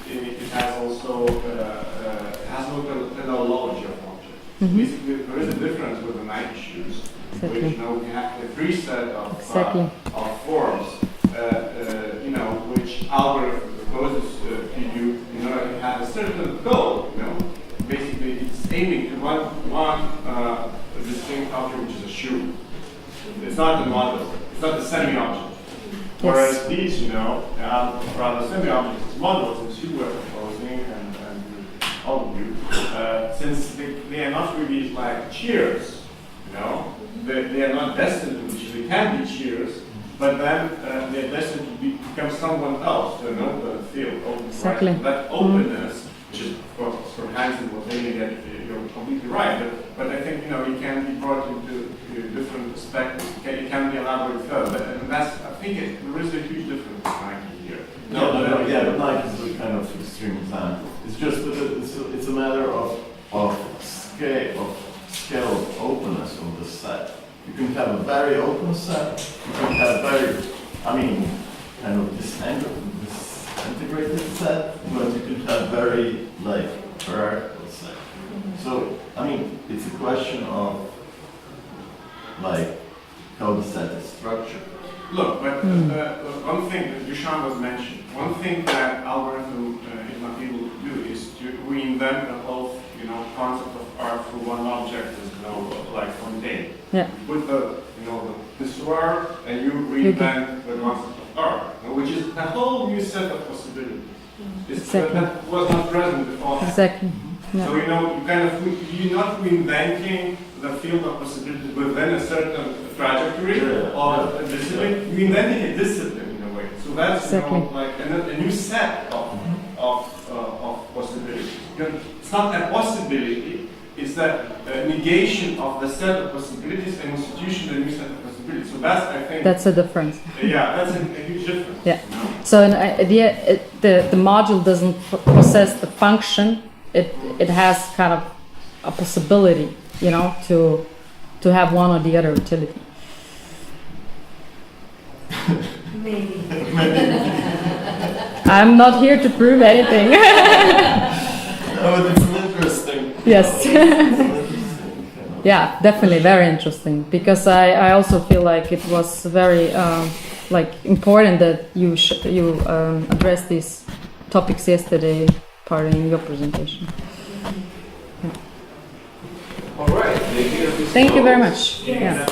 [SPEAKER 5] has also has no teleology of objects. Basically, there is a difference with the Nike shoes, which, you know, we have a preset of forms, you know, which algorithm proposes to you. You know, it has a certain goal. You know, basically, it's aiming to one distinct object, which is a shoe. It's not the model. It's not the semi-object. Whereas these, you know, rather semi-objects as models, as you were proposing, and all of you, since they are not really like cheers, you know, they are not destined to be cheers. They can be cheers, but then they are destined to become someone else, to an open field, open right? That openness, which is, of course, for Hansen was aiming at, you're completely right, but I think, you know, it can be brought into different perspectives. It can be elaborated further, and that's, I think there is a huge difference with Nike here.
[SPEAKER 7] But Nike is a kind of extreme example. It's just that it's a matter of scale of openness of the set. You can have a very open set. You can have very, I mean, kind of disintegrated set, but you can have very like hierarchical set. So I mean, it's a question of like how the set is structured.
[SPEAKER 5] Look, but one thing that Duchamp was mentioned, one thing that algorithm is not able to do is to reinvent the whole, you know, concept of art for one object, as you know, like Fontaine. Yeah. Put the, you know, the pissoir, and you reinvent the concept of art, which is a whole new set of possibilities. That was not present before.
[SPEAKER 2] Exactly.
[SPEAKER 5] Yeah. So, you know, you're not reinventing the field of possibilities within a certain trajectory or a discipline. You're inventing a discipline in a way. So that's, you know, like a new set of possibilities. It's not a possibility, it's that negation of the set of possibilities and institution a new set of possibilities. So that's, I think,
[SPEAKER 2] that's a difference.
[SPEAKER 5] Yeah, that's a huge difference.
[SPEAKER 2] Yeah. You know? So an idea, the module doesn't possess the function. It has kind of a possibility, you know, to have one or the other utility.
[SPEAKER 4] Maybe.
[SPEAKER 2] I'm not here to prove anything.
[SPEAKER 7] No, but it's interesting.
[SPEAKER 2] Yes. Yeah, definitely very interesting, because I also feel like it was very like important that you addressed these topics yesterday, part in your presentation. Yeah.
[SPEAKER 1] All right.
[SPEAKER 2] Thank you very much.
[SPEAKER 1] Yeah.